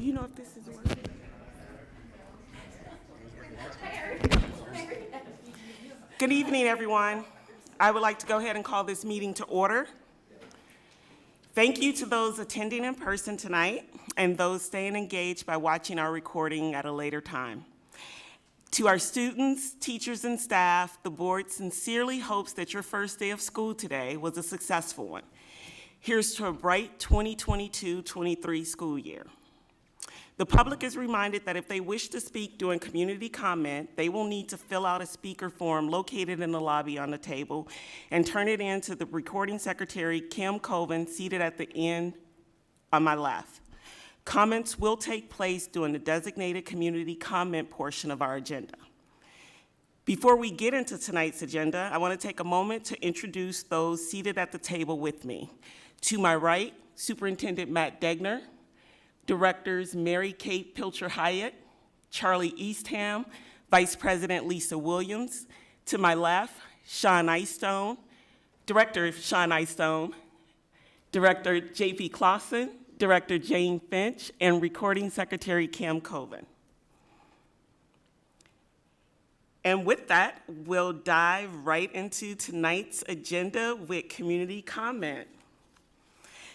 you know if this is working? Good evening, everyone. I would like to go ahead and call this meeting to order. Thank you to those attending in person tonight and those staying engaged by watching our recording at a later time. To our students, teachers, and staff, the board sincerely hopes that your first day of school today was a successful one. Here's to a bright 2022-23 school year. The public is reminded that if they wish to speak during community comment, they will need to fill out a speaker form located in the lobby on the table and turn it in to the recording secretary, Kim Colvin, seated at the end on my left. Comments will take place during the designated community comment portion of our agenda. Before we get into tonight's agenda, I want to take a moment to introduce those seated at the table with me. To my right, Superintendent Matt Degner, Directors Mary Kate Pilcher-Hyatt, Charlie Eastham, Vice President Lisa Williams. To my left, Sean Eystone, Director Sean Eystone, Director J.P. Clausen, Director Jane Finch, and Recording Secretary Kim Colvin. And with that, we'll dive right into tonight's agenda with community comment.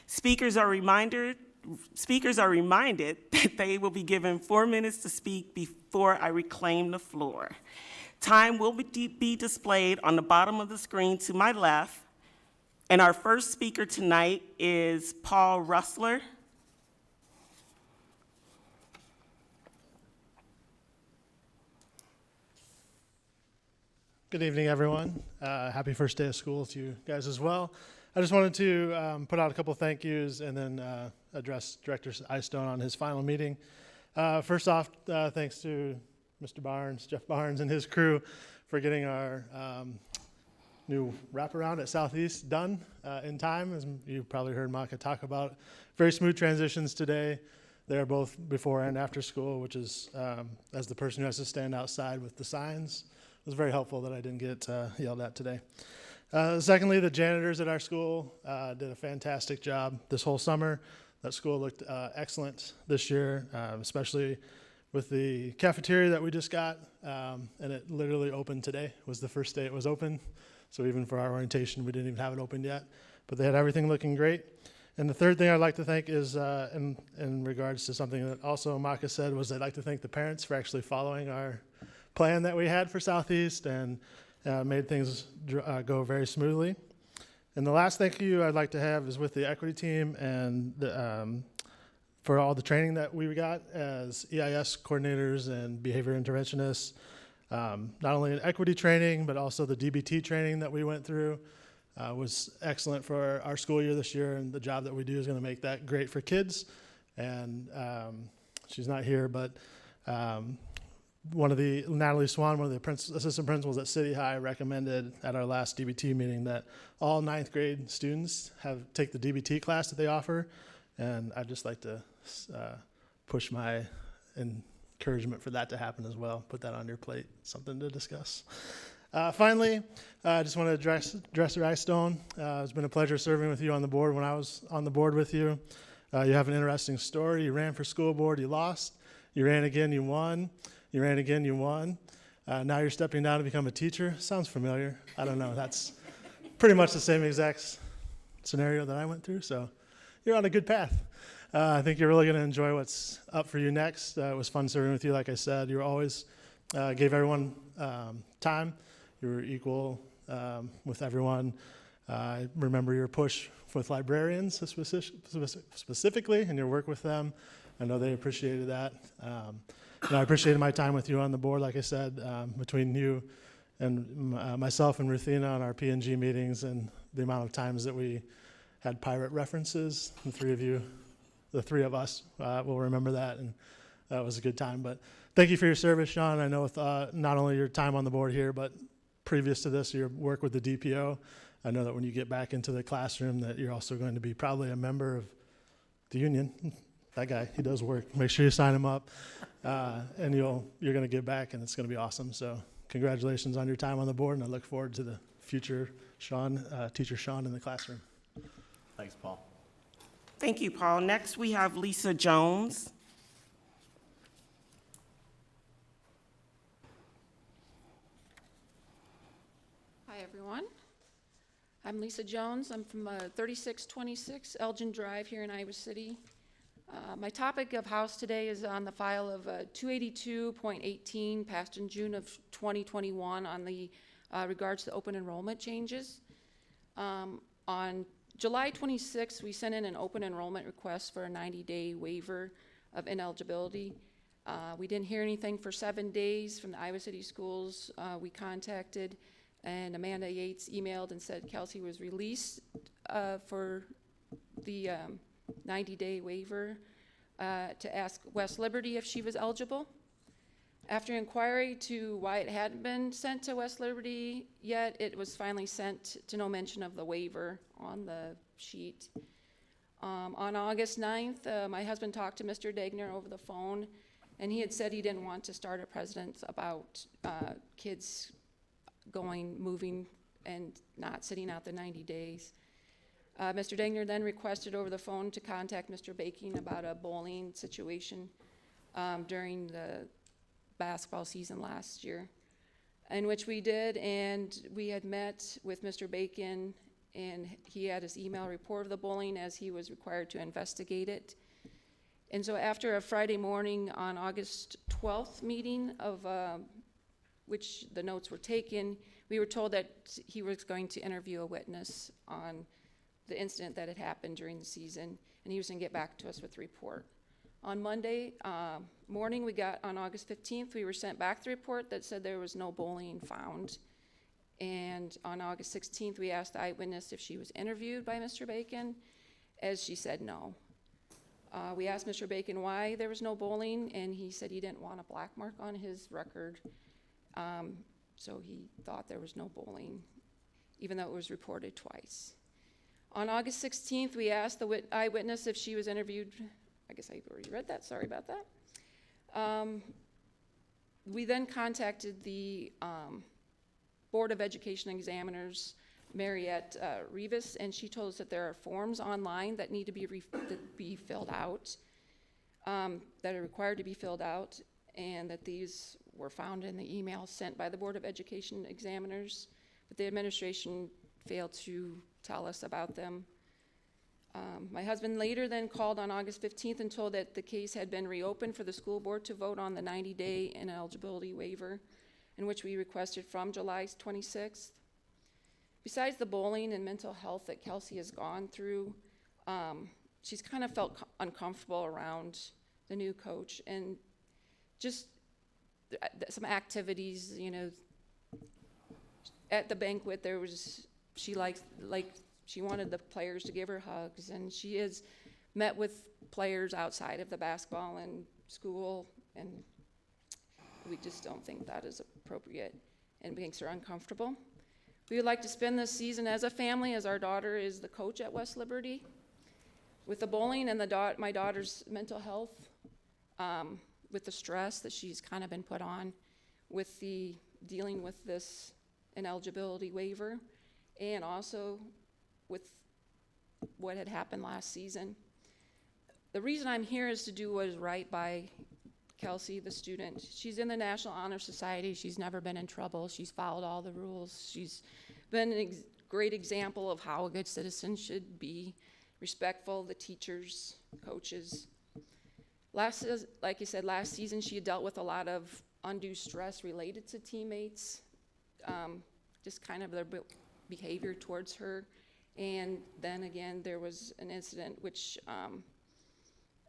Speakers are reminded that they will be given 4 minutes to speak before I reclaim the floor. Time will be displayed on the bottom of the screen to my left. And our first speaker tonight is Paul Russler. Good evening, everyone. Happy first day of school to you guys as well. I just wanted to put out a couple thank yous and then address Director Eystone on his final meeting. First off, thanks to Mr. Barnes, Jeff Barnes, and his crew for getting our new wraparound at Southeast done in time. As you probably heard Maka talk about, very smooth transitions today. They're both before and after school, which is, as the person who has to stand outside with the signs, it was very helpful that I didn't get yelled at today. Secondly, the janitors at our school did a fantastic job this whole summer. That school looked excellent this year, especially with the cafeteria that we just got, and it literally opened today. It was the first day it was open, so even for our orientation, we didn't even have it opened yet, but they had everything looking great. And the third thing I'd like to thank is, in regards to something that also Maka said, was I'd like to thank the parents for actually following our plan that we had for Southeast and made things go very smoothly. And the last thank you I'd like to have is with the equity team and for all the training that we got as EIS coordinators and behavior interventionists, not only in equity training, but also the DBT training that we went through was excellent for our school year this year, and the job that we do is going to make that great for kids. And she's not here, but Natalie Swan, one of the assistant principals at City High, recommended at our last DBT meeting that all 9th grade students take the DBT class that they offer, and I'd just like to push my encouragement for that to happen as well. Put that on your plate, something to discuss. Finally, I just want to address Director Eystone. It's been a pleasure serving with you on the board when I was on the board with you. You have an interesting story. You ran for school board, you lost. You ran again, you won. You ran again, you won. Now you're stepping down to become a teacher. Sounds familiar. I don't know. That's pretty much the same exact scenario that I went through. So you're on a good path. I think you're really going to enjoy what's up for you next. It was fun serving with you. Like I said, you always gave everyone time. You were equal with everyone. I remember your push with librarians specifically and your work with them. I know they appreciated that. And I appreciated my time with you on the board, like I said, between you and myself and Ruthina on our P&G meetings, and the amount of times that we had pirate references. The three of us will remember that, and that was a good time. But thank you for your service, Sean. I know with not only your time on the board here, but previous to this, your work with the DPO. I know that when you get back into the classroom that you're also going to be probably a member of the union. That guy, he does work. Make sure you sign him up, and you're going to give back, and it's going to be awesome. So congratulations on your time on the board, and I look forward to the future teacher Sean in the classroom. Thanks, Paul. Thank you, Paul. Next, we have Lisa Jones. Hi, everyone. I'm Lisa Jones. I'm from 3626 Elgin Drive here in Iowa City. My topic of house today is on the file of 282.18 passed in June of 2021 on the regards to open enrollment changes. On July 26th, we sent in an open enrollment request for a 90-day waiver of ineligibility. We didn't hear anything for 7 days from the Iowa City schools. We contacted, and Amanda Yates emailed and said Kelsey was released for the 90-day waiver to ask West Liberty if she was eligible. After inquiry to why it hadn't been sent to West Liberty yet, it was finally sent to no mention of the waiver on the sheet. On August 9th, my husband talked to Mr. Degner over the phone, and he had said he didn't want to start a precedent about kids moving and not sitting out the 90 days. Mr. Degner then requested over the phone to contact Mr. Baking about a bowling situation during the basketball season last year, in which we did, and we had met with Mr. Bacon, and he had his email report of the bowling as he was required to investigate it. And so after a Friday morning on August 12th meeting of which the notes were taken, we were told that he was going to interview a witness on the incident that had happened during the season, and he was going to get back to us with a report. On Monday morning, on August 15th, we were sent back the report that said there was no bowling found. And on August 16th, we asked the eyewitness if she was interviewed by Mr. Bacon, as she said no. We asked Mr. Bacon why there was no bowling, and he said he didn't want a black mark on his record. So he thought there was no bowling, even though it was reported twice. On August 16th, we asked the eyewitness if she was interviewed. I guess I already read that, sorry about that. We then contacted the Board of Education Examiners, Mariette Rivas, and she told us that there are forms online that need to be filled out, that are required to be filled out, and that these were found in the email sent by the Board of Education Examiners, but the administration failed to tell us about them. My husband later then called on August 15th and told that the case had been reopened for the school board to vote on the 90-day ineligibility waiver, in which we requested from July 26th. Besides the bowling and mental health that Kelsey has gone through, she's kind of felt uncomfortable around the new coach, and just some activities, at the banquet she wanted the players to give her hugs, and she has met with players outside of the basketball and school, and we just don't think that is appropriate and makes her uncomfortable. We would like to spend this season as a family, as our daughter is the coach at West Liberty. With the bowling and my daughter's mental health, with the stress that she's kind of been put on, with the dealing with this ineligibility waiver, and also with what had happened last season. The reason I'm here is to do what is right by Kelsey, the student. She's in the National Honor Society. She's never been in trouble. She's followed all the rules. She's been a great example of how a good citizen should be, respectful of the teachers, coaches. Like I said, last season she had dealt with a lot of undue stress related to teammates, just kind of their behavior towards her. And then again, there was an incident which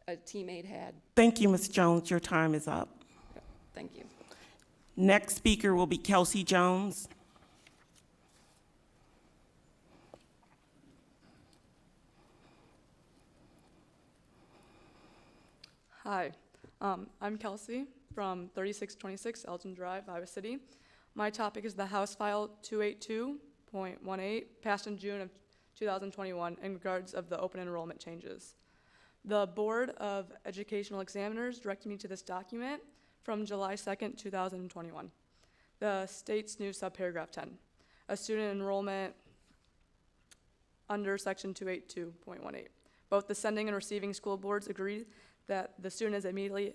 a teammate had. Thank you, Ms. Jones. Your time is up. Thank you. Next speaker will be Kelsey Jones. Hi, I'm Kelsey from 3626 Elgin Drive, Iowa City. My topic is the House File 282.18, passed in June of 2021 in regards of the open enrollment changes. The Board of Educational Examiners directed me to this document from July 2nd, 2021. The state's new subparagraph 10, a student enrollment under section 282.18. Both the sending and receiving school boards agreed that the student is immediately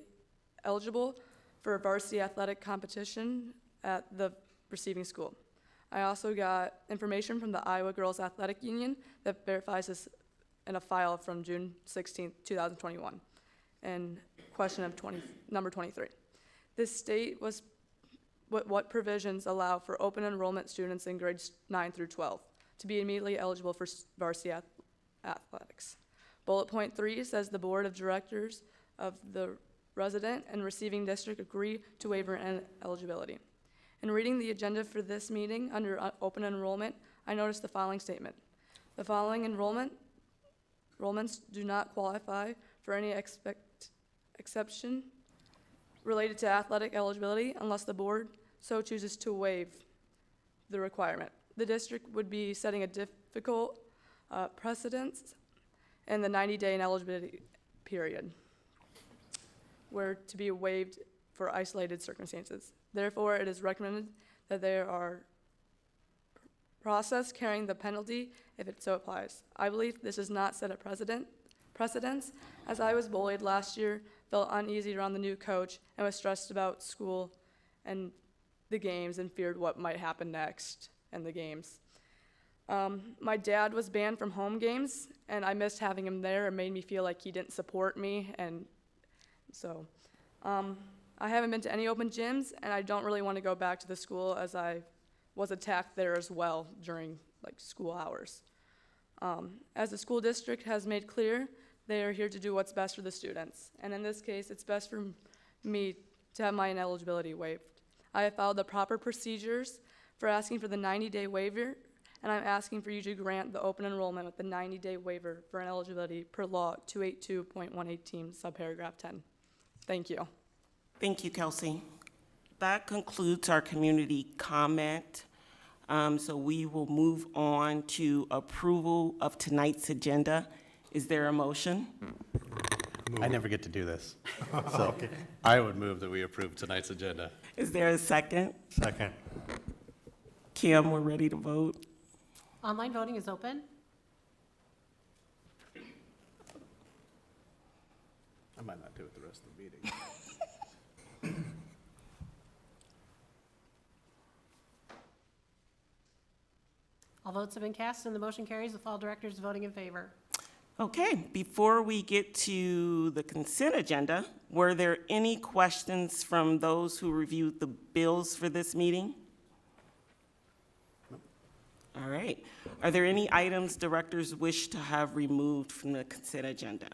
eligible for a varsity athletic competition at the receiving school. I also got information from the Iowa Girls Athletic Union that verifies this in a file from June 16th, 2021, and question of number 23. This state was what provisions allow for open enrollment students in grades 9 through 12 to be immediately eligible for varsity athletics. Bullet point 3 says the board of directors of the resident and receiving district agree to waiver ineligibility. In reading the agenda for this meeting under open enrollment, I noticed the following statement. The following enrollments do not qualify for any exception related to athletic eligibility unless the board so chooses to waive the requirement. The district would be setting a difficult precedence in the 90-day ineligibility period, where to be waived for isolated circumstances. Therefore, it is recommended that there are process carrying the penalty if it so applies. I believe this does not set a precedence, as I was bullied last year, felt uneasy around the new coach, and was stressed about school and the games and feared what might happen next in the games. My dad was banned from home games, and I missed having him there. It made me feel like he didn't support me, and so I haven't been to any open gyms, and I don't really want to go back to the school as I was attacked there as well during school hours. As the school district has made clear, they are here to do what's best for the students, and in this case, it's best for me to have my ineligibility waived. I have followed the proper procedures for asking for the 90-day waiver, and I'm asking for you to grant the open enrollment with the 90-day waiver for ineligibility per law 282.118, subparagraph 10. Thank you. Thank you, Kelsey. That concludes our community comment. So we will move on to approval of tonight's agenda. Is there a motion? I never get to do this. So I would move that we approve tonight's agenda. Is there a second? Second. Kim, we're ready to vote. Online voting is open. I might not do it the rest of the meeting. All votes have been cast and the motion carries with all directors voting in favor. Okay, before we get to the consent agenda, were there any questions from those who reviewed the bills for this meeting? All right. Are there any items directors wish to have removed from the consent agenda?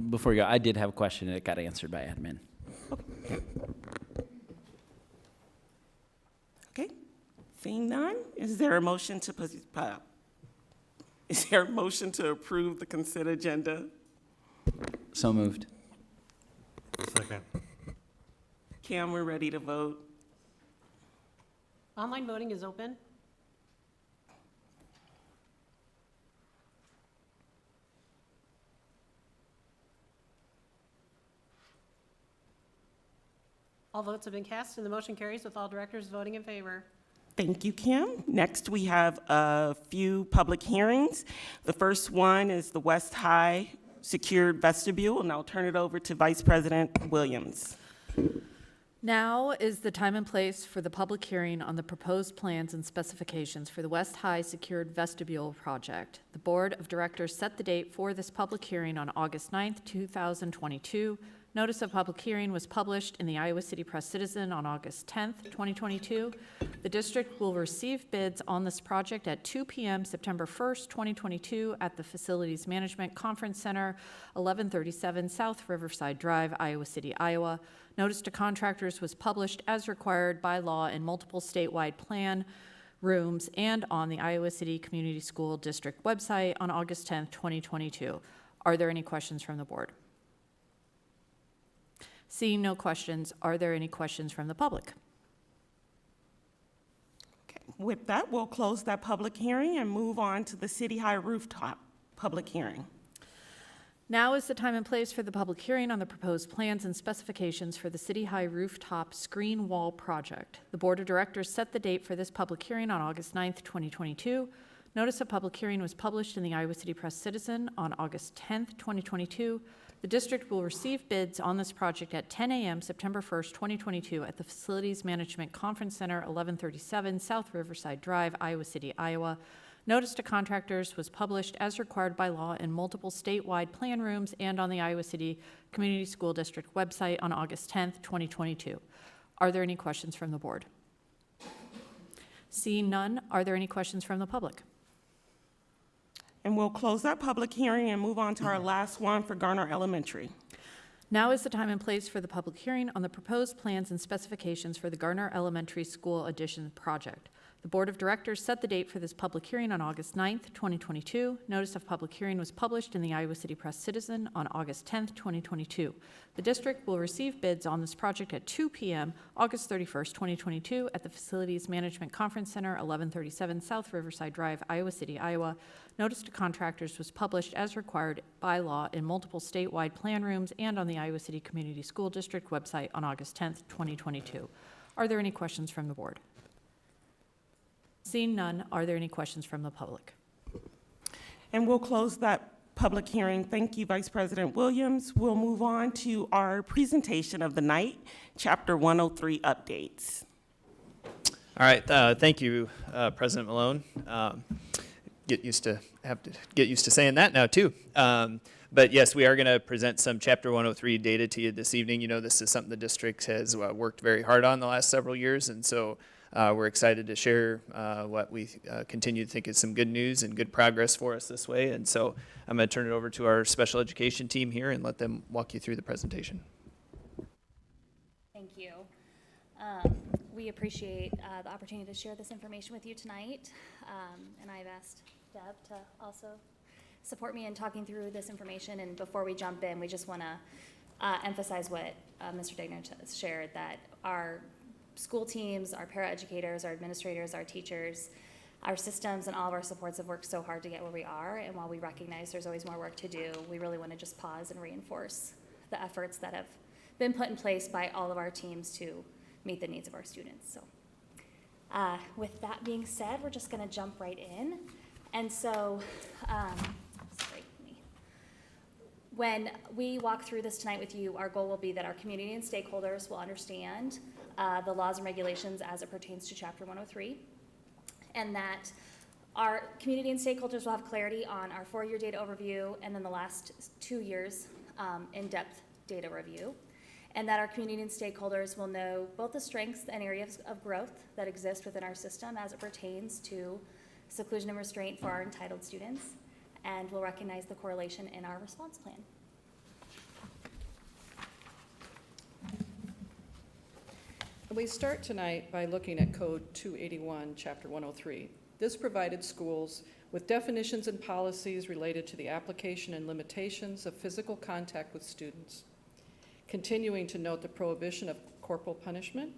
Before you go, I did have a question and it got answered by admin. Okay, seeing none, is there a motion to approve the consent agenda? So moved. Second. Kim, we're ready to vote. Online voting is open. All votes have been cast and the motion carries with all directors voting in favor. Thank you, Kim. Next, we have a few public hearings. The first one is the West High Secured Vestibule, and I'll turn it over to Vice President Williams. Now is the time and place for the public hearing on the proposed plans and specifications for the West High Secured Vestibule project. The Board of Directors set the date for this public hearing on August 9th, 2022. Notice of public hearing was published in the Iowa City Press Citizen on August 10th, 2022. The district will receive bids on this project at 2 p.m. September 1st, 2022 at the Facilities Management Conference Center, 1137 South Riverside Drive, Iowa City, Iowa. Notice to contractors was published as required by law in multiple statewide plan rooms and on the Iowa City Community School District website on August 10th, 2022. Are there any questions from the board? Seeing no questions, are there any questions from the public? Okay. With that, we'll close that public hearing and move on to the City High Rooftop public hearing. Now is the time and place for the public hearing on the proposed plans and specifications for the City High Rooftop Screen Wall Project. The Board of Directors set the date for this public hearing on August 9th, 2022. Notice of public hearing was published in the Iowa City Press Citizen on August 10th, 2022. The district will receive bids on this project at 10 a.m. September 1st, 2022 at the Facilities Management Conference Center, 1137 South Riverside Drive, Iowa City, Iowa. Notice to contractors was published as required by law in multiple statewide plan rooms and on the Iowa City Community School District website on August 10th, 2022. Are there any questions from the board? Seeing none, are there any questions from the public? And we'll close that public hearing and move on to our last one for Garner Elementary. Now is the time and place for the public hearing on the proposed plans and specifications for the Garner Elementary School Addition project. The Board of Directors set the date for this public hearing on August 9th, 2022. Notice of public hearing was published in the Iowa City Press Citizen on August 10th, 2022. The district will receive bids on this project at 2 p.m. August 31st, 2022 at the Facilities Management Conference Center, 1137 South Riverside Drive, Iowa City, Iowa. Notice to contractors was published as required by law in multiple statewide plan rooms and on the Iowa City Community School District website on August 10th, 2022. Are there any questions from the board? Seeing none, are there any questions from the public? And we'll close that public hearing. Thank you, Vice President Williams. We'll move on to our presentation of the night, Chapter 103 updates. All right, thank you, President Malone. Have to get used to saying that now too. But yes, we are going to present some Chapter 103 data to you this evening. You know, this is something the district has worked very hard on the last several years, and so we're excited to share what we continue to think is some good news and good progress for us this way. And so I'm going to turn it over to our special education team here and let them walk you through the presentation. Thank you. We appreciate the opportunity to share this information with you tonight. And I've asked Deb to also support me in talking through this information. And before we jump in, we just want to emphasize what Mr. Digner shared, that our school teams, our paraeducators, our administrators, our teachers, our systems, and all of our supports have worked so hard to get where we are. And while we recognize there's always more work to do, we really want to just pause and reinforce the efforts that have been put in place by all of our teams to meet the needs of our students. So with that being said, we're just going to jump right in. And so, when we walk through this tonight with you, our goal will be that our community and stakeholders will understand the laws and regulations as it pertains to Chapter 103, and that our community and stakeholders will have clarity on our 4-year data overview and then the last 2 years in-depth data review, and that our community and stakeholders will know both the strengths and areas of growth that exist within our system as it pertains to seclusion and restraint for our entitled students, and will recognize the correlation in our response plan. We start tonight by looking at Code 281, Chapter 103. This provided schools with definitions and policies related to the application and limitations of physical contact with students, continuing to note the prohibition of corporal punishment,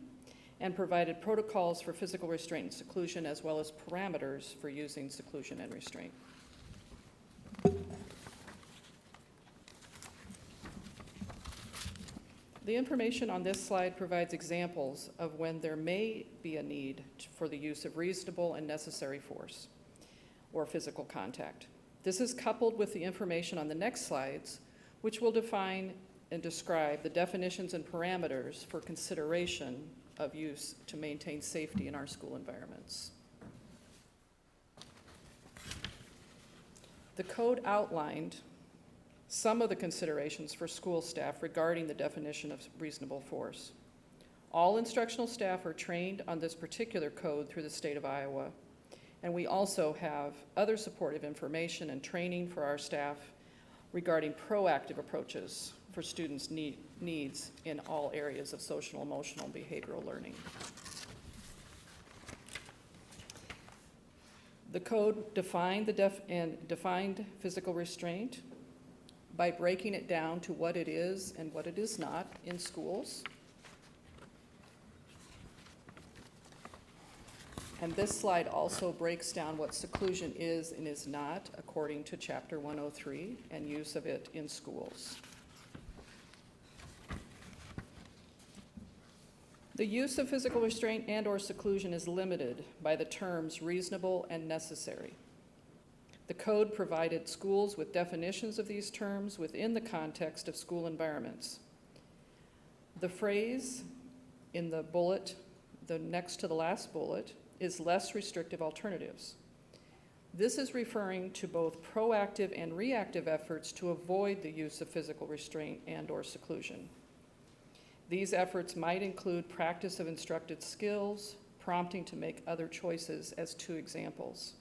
and provided protocols for physical restraint and seclusion, as well as parameters for using seclusion and restraint. The information on this slide provides examples of when there may be a need for the use of reasonable and necessary force or physical contact. This is coupled with the information on the next slides, which will define and describe the definitions and parameters for consideration of use to maintain safety in our school environments. The code outlined some of the considerations for school staff regarding the definition of reasonable force. All instructional staff are trained on this particular code through the state of Iowa, and we also have other supportive information and training for our staff regarding proactive approaches for students' needs in all areas of social, emotional, and behavioral learning. The code defined defined physical restraint by breaking it down to what it is and what it is not in schools. And this slide also breaks down what seclusion is and is not according to Chapter 103 and use of it in schools. The use of physical restraint and/or seclusion is limited by the terms reasonable and necessary. The code provided schools with definitions of these terms within the context of school environments. The phrase in the bullet, the next to the last bullet, is less restrictive alternatives. This is referring to both proactive and reactive efforts to avoid the use of physical restraint and/or seclusion. These efforts might include practice of instructed skills, prompting to make other choices as two examples.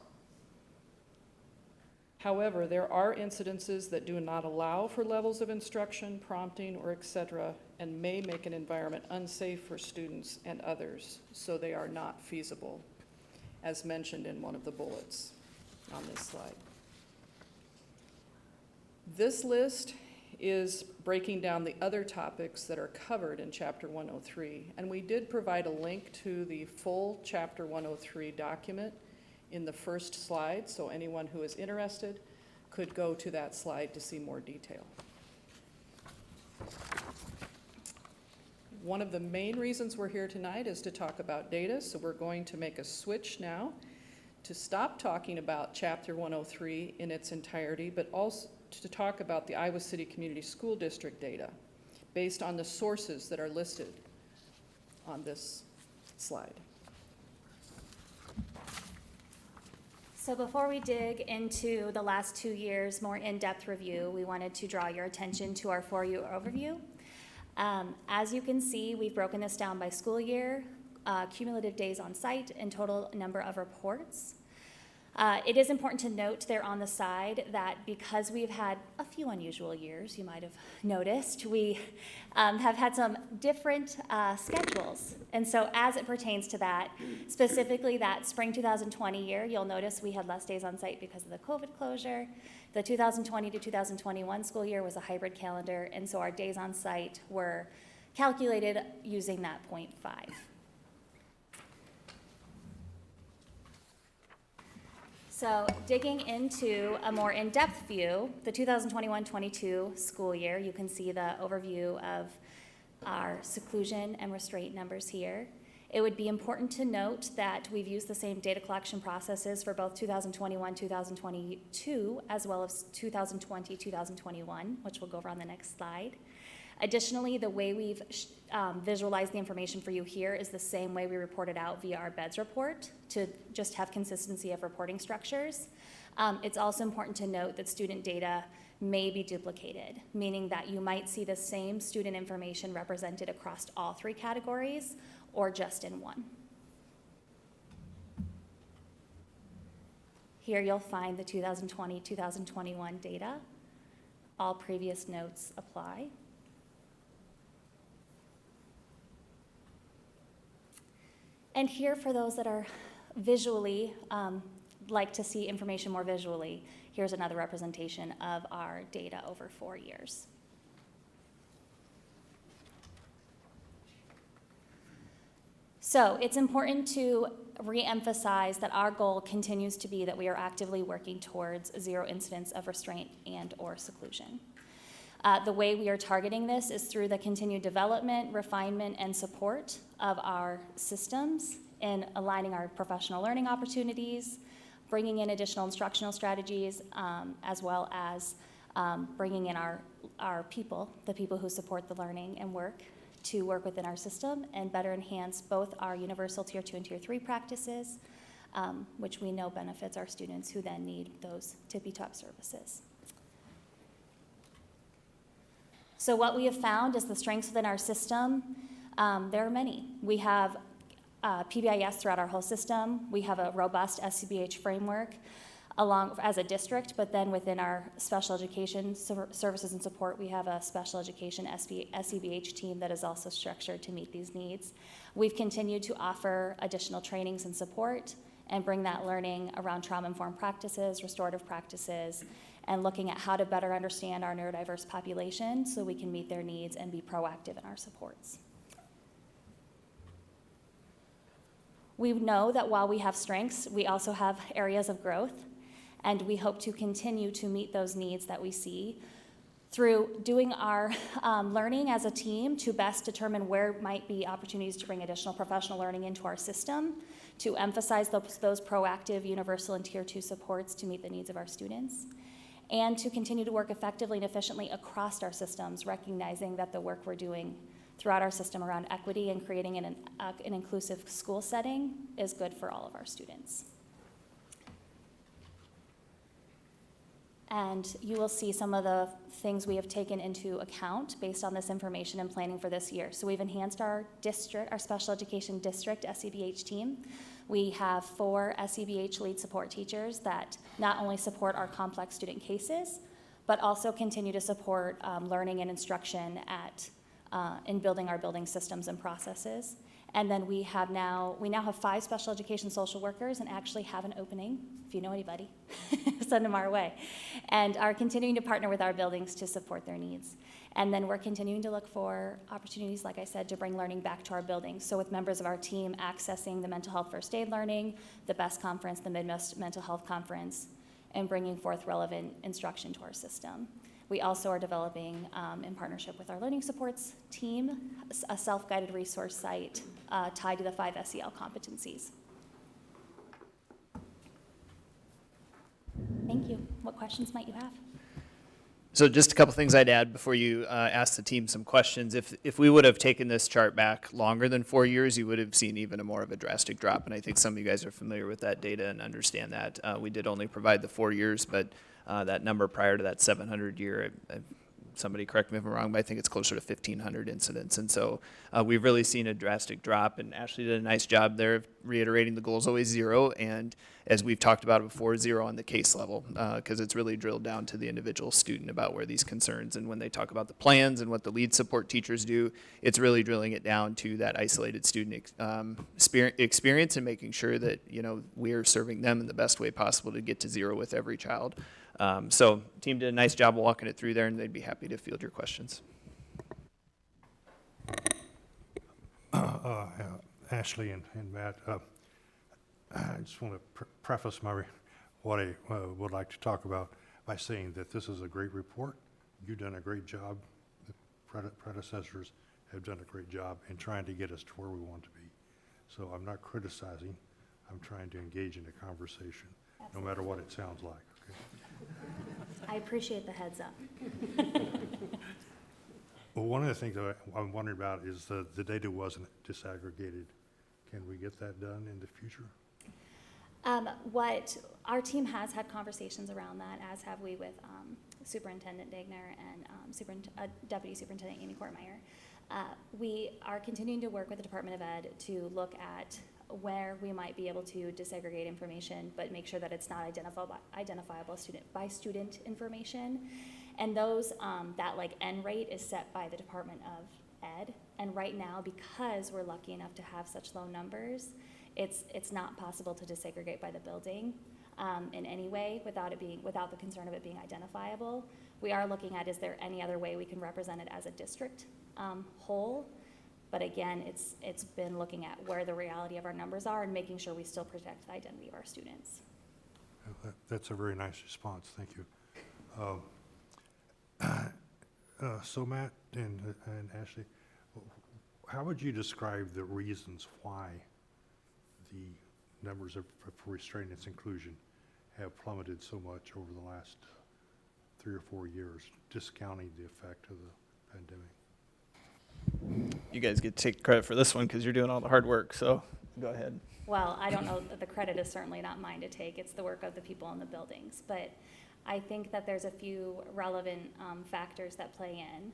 However, there are incidences that do not allow for levels of instruction, prompting, or etc., and may make an environment unsafe for students and others, so they are not feasible, as mentioned in one of the bullets on this slide. This list is breaking down the other topics that are covered in Chapter 103, and we did provide a link to the full Chapter 103 document in the first slide, so anyone who is interested could go to that slide to see more detail. One of the main reasons we're here tonight is to talk about data, so we're going to make a switch now to stop talking about Chapter 103 in its entirety, but also to talk about the Iowa City Community School District data based on the sources that are listed on this slide. So before we dig into the last 2 years' more in-depth review, we wanted to draw your attention to our 4-year overview. As you can see, we've broken this down by school year, cumulative days on site, and total number of reports. It is important to note there on the side that because we've had a few unusual years, you might have noticed, we have had some different schedules. And so as it pertains to that, specifically that spring 2020 year, you'll notice we had less days on site because of the COVID closure. The 2020 to 2021 school year was a hybrid calendar, and so our days on site were calculated using that 0.5. So digging into a more in-depth view, the 2021-22 school year, you can see the overview of our seclusion and restraint numbers here. It would be important to note that we've used the same data collection processes for both 2021-2022 as well as 2020-2021, which we'll go over on the next slide. Additionally, the way we've visualized the information for you here is the same way we reported out via our BEDS report to just have consistency of reporting structures. It's also important to note that student data may be duplicated, meaning that you might see the same student information represented across all 3 categories or just in one. Here you'll find the 2020-2021 data. All previous notes apply. And here, for those that are visually, like to see information more visually, here's another representation of our data over 4 years. So it's important to reemphasize that our goal continues to be that we are actively working towards 0 incidents of restraint and/or seclusion. The way we are targeting this is through the continued development, refinement, and support of our systems in aligning our professional learning opportunities, bringing in additional instructional strategies, as well as bringing in our people, the people who support the learning and work, to work within our system and better enhance both our universal Tier 2 and Tier 3 practices, which we know benefits our students who then need those tippy-top services. So what we have found is the strengths within our system. There are many. We have PBIS throughout our whole system. We have a robust SCBH framework along as a district, but then within our special education services and support, we have a special education SCBH team that is also structured to meet these needs. We've continued to offer additional trainings and support and bring that learning around trauma-informed practices, restorative practices, and looking at how to better understand our neurodiverse population so we can meet their needs and be proactive in our supports. We know that while we have strengths, we also have areas of growth, and we hope to continue to meet those needs that we see through doing our learning as a team to best determine where might be opportunities to bring additional professional learning into our system, to emphasize those proactive universal and tier 2 supports to meet the needs of our students, and to continue to work effectively and efficiently across our systems, recognizing that the work we're doing throughout our system around equity and creating an inclusive school setting is good for all of our students. And you will see some of the things we have taken into account based on this information and planning for this year. So we've enhanced our district, our special education district SEBH team. We have 4 SEBH lead support teachers that not only support our complex student cases, but also continue to support learning and instruction in building our building systems and processes. And then we now have 5 special education social workers and actually have an opening. If you know anybody, send them our way. And are continuing to partner with our buildings to support their needs. And then we're continuing to look for opportunities, like I said, to bring learning back to our buildings. So with members of our team accessing the mental health first aid learning, the BEST conference, the Midwest Mental Health Conference, and bringing forth relevant instruction to our system. We also are developing, in partnership with our learning supports team, a self-guided resource site tied to the 5 SEL competencies. Thank you. What questions might you have? So just a couple things I'd add before you ask the team some questions. If we would have taken this chart back longer than 4 years, you would have seen even more of a drastic drop. And I think some of you guys are familiar with that data and understand that. We did only provide the 4 years, but that number prior to that 700 year, somebody correct me if I'm wrong, but I think it's closer to 1,500 incidents. And so we've really seen a drastic drop, and Ashley did a nice job there of reiterating the goal is always 0, and as we've talked about before, 0 on the case level, because it's really drilled down to the individual student about where these concerns, and when they talk about the plans and what the lead support teachers do, it's really drilling it down to that isolated student experience and making sure that, you know, we are serving them in the best way possible to get to 0 with every child. So the team did a nice job of walking it through there, and they'd be happy to field your questions. Ashley and Matt, I just want to preface what I would like to talk about by saying that this is a great report. You've done a great job. The predecessors have done a great job in trying to get us to where we want to be. So I'm not criticizing. I'm trying to engage in a conversation, no matter what it sounds like. Okay? I appreciate the heads up. Well, one of the things that I'm wondering about is the data wasn't disaggregated. Can we get that done in the future? What our team has had conversations around that, as have we with Superintendent Degner and Deputy Superintendent Amy Kortmeyer. We are continuing to work with the Department of Ed to look at where we might be able to disaggregate information, but make sure that it's not identifiable by student information. And those, that like N rate is set by the Department of Ed. And right now, because we're lucky enough to have such low numbers, it's not possible to disaggregate by the building in any way without the concern of it being identifiable. We are looking at, is there any other way we can represent it as a district whole? But again, it's been looking at where the reality of our numbers are and making sure we still protect the identity of our students. That's a very nice response. Thank you. So Matt and Ashley, how would you describe the reasons why the numbers for restraint and inclusion have plummeted so much over the last 3 or 4 years, discounting the effect of the pandemic? You guys get to take credit for this one because you're doing all the hard work, so go ahead. Well, I don't know that the credit is certainly not mine to take. It's the work of the people in the buildings. But I think that there's a few relevant factors that play in.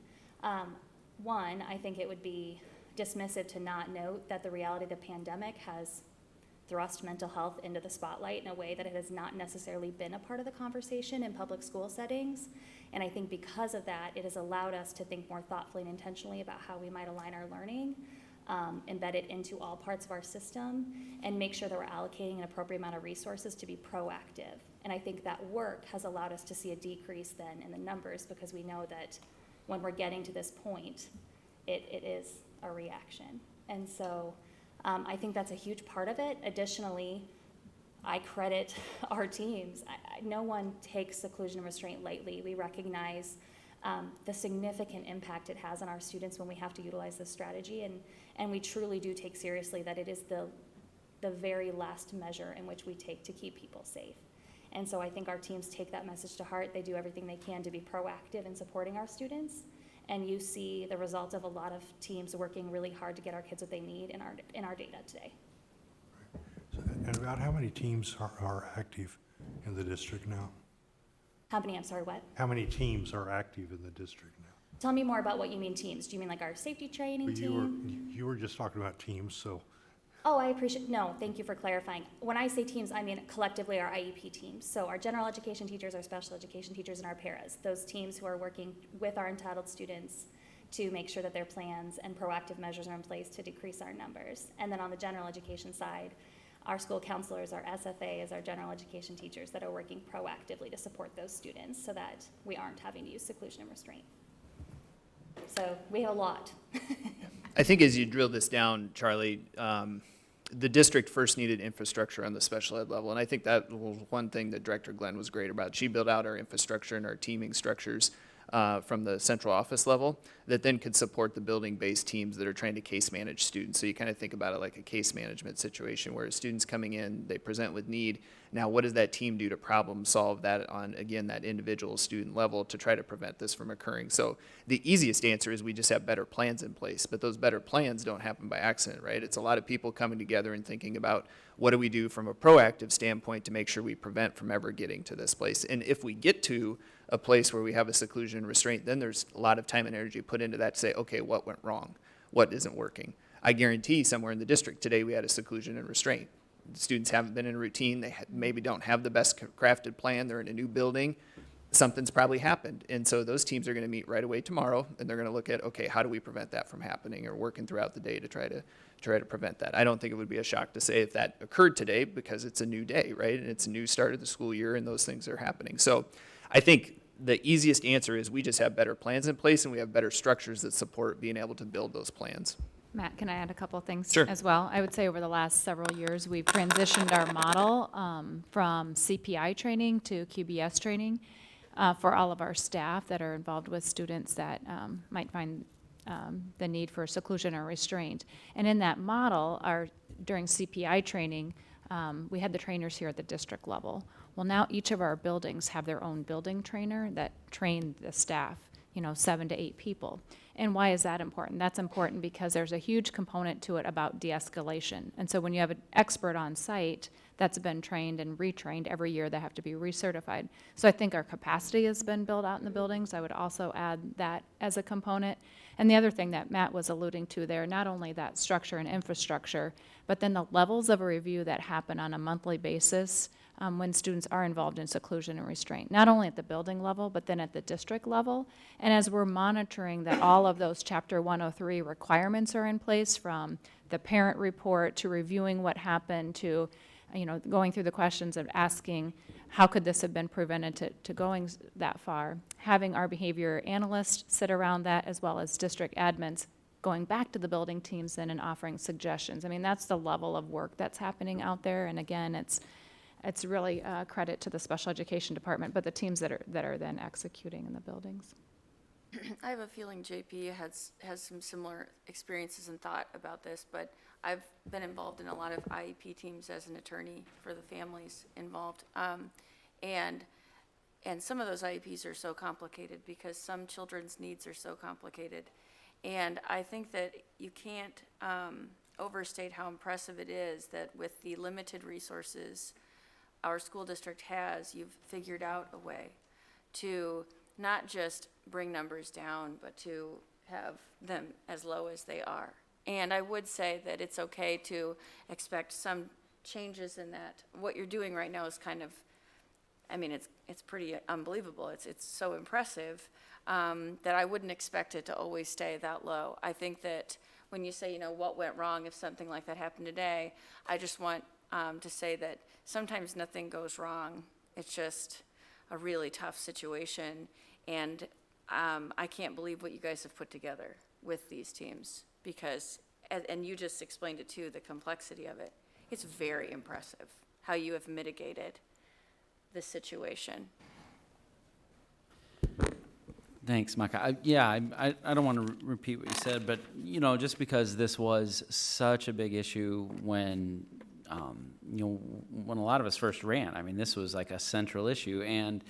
One, I think it would be dismissive to not note that the reality of the pandemic has thrust mental health into the spotlight in a way that it has not necessarily been a part of the conversation in public school settings. And I think because of that, it has allowed us to think more thoughtfully and intentionally about how we might align our learning, embed it into all parts of our system, and make sure that we're allocating an appropriate amount of resources to be proactive. And I think that work has allowed us to see a decrease then in the numbers, because we know that when we're getting to this point, it is a reaction. And so I think that's a huge part of it. Additionally, I credit our teams. No one takes seclusion and restraint lightly. We recognize the significant impact it has on our students when we have to utilize this strategy. And we truly do take seriously that it is the very last measure in which we take to keep people safe. And so I think our teams take that message to heart. They do everything they can to be proactive in supporting our students. And you see the results of a lot of teams working really hard to get our kids what they need in our data today. And about how many teams are active in the district now? How many, I'm sorry, what? How many teams are active in the district now? Tell me more about what you mean teams. Do you mean like our safety training Well, team? you were just talking about teams, so Oh, I appreciate, no, thank you for clarifying. When I say teams, I mean collectively our IEP teams. So our general education teachers, our special education teachers, and our paras. Those teams who are working with our entitled students to make sure that their plans and proactive measures are in place to decrease our numbers. And then on the general education side, our school counselors, our SFAs, our general education teachers that are working proactively to support those students so that we aren't having to use seclusion and restraint. So we have a lot. I think as you drill this down, Charlie, the district first needed infrastructure on the special ed level, and I think that was one thing that Director Glenn was great about. She built out our infrastructure and our teaming structures from the central office level that then could support the building-based teams that are trying to case manage students. So you kind of think about it like a case management situation where students coming in, they present with need. Now, what does that team do to problem solve that on, again, that individual student level to try to prevent this from occurring? So the easiest answer is we just have better plans in place, but those better plans don't happen by accident, right? It's a lot of people coming together and thinking about what do we do from a proactive standpoint to make sure we prevent from ever getting to this place. And if we get to a place where we have a seclusion and restraint, then there's a lot of time and energy put into that to say, okay, what went wrong? What isn't working? I guarantee somewhere in the district today we had a seclusion and restraint. The students haven't been in a routine. They maybe don't have the best crafted plan. They're in a new building. Something's probably happened. And so those teams are going to meet right away tomorrow, and they're going to look at, okay, how do we prevent that from happening, or working throughout the day to try to prevent that. I don't think it would be a shock to say if that occurred today, because it's a new day, right? And it's a new start of the school year, and those things are happening. So I think the easiest answer is we just have better plans in place, and we have better structures that support being able to build those plans. Matt, can I add a couple of things Sure. as well? I would say over the last several years, we've transitioned our model from CPI training to QBS training for all of our staff that are involved with students that might find the need for seclusion or restraint. And in that model, during CPI training, we had the trainers here at the district level. Well, now each of our buildings have their own building trainer that train the staff, 7 to 8 people. And why is that important? That's important because there's a huge component to it about de-escalation. And so when you have an expert on site that's been trained and retrained every year, they have to be recertified. So I think our capacity has been built out in the buildings. I would also add that as a component. And the other thing that Matt was alluding to there, not only that structure and infrastructure, but then the levels of a review that happen on a monthly basis when students are involved in seclusion and restraint, not only at the building level, but then at the district level. And as we're monitoring that all of those Chapter 103 requirements are in place, from the parent report to reviewing what happened to, going through the questions of asking, how could this have been prevented to going that far? Having our behavior analysts sit around that, as well as district admins, going back to the building teams then and offering suggestions. I mean, that's the level of work that's happening out there. And again, it's really credit to the special education department, but the teams that are then executing in the buildings. I have a feeling JP has some similar experiences and thought about this, but I've been involved in a lot of IEP teams as an attorney for the families involved. And some of those IEPs are so complicated because some children's needs are so complicated. And I think that you can't overstate how impressive it is that with the limited resources our school district has, you've figured out a way to not just bring numbers down, but to have them as low as they are. And I would say that it's okay to expect some changes in that. What you're doing right now is kind of, it's pretty unbelievable. It's so impressive that I wouldn't expect it to always stay that low. I think that when you say, what went wrong if something like that happened today, I just want to say that sometimes nothing goes wrong. It's just a really tough situation. And I can't believe what you guys have put together with these teams because, and you just explained it too, the complexity of it. It's very impressive how you have mitigated this situation. Thanks, Micah. I don't want to repeat what you said, but, just because this was such a big issue when, when a lot of us first ran, I mean, this was like a central issue. And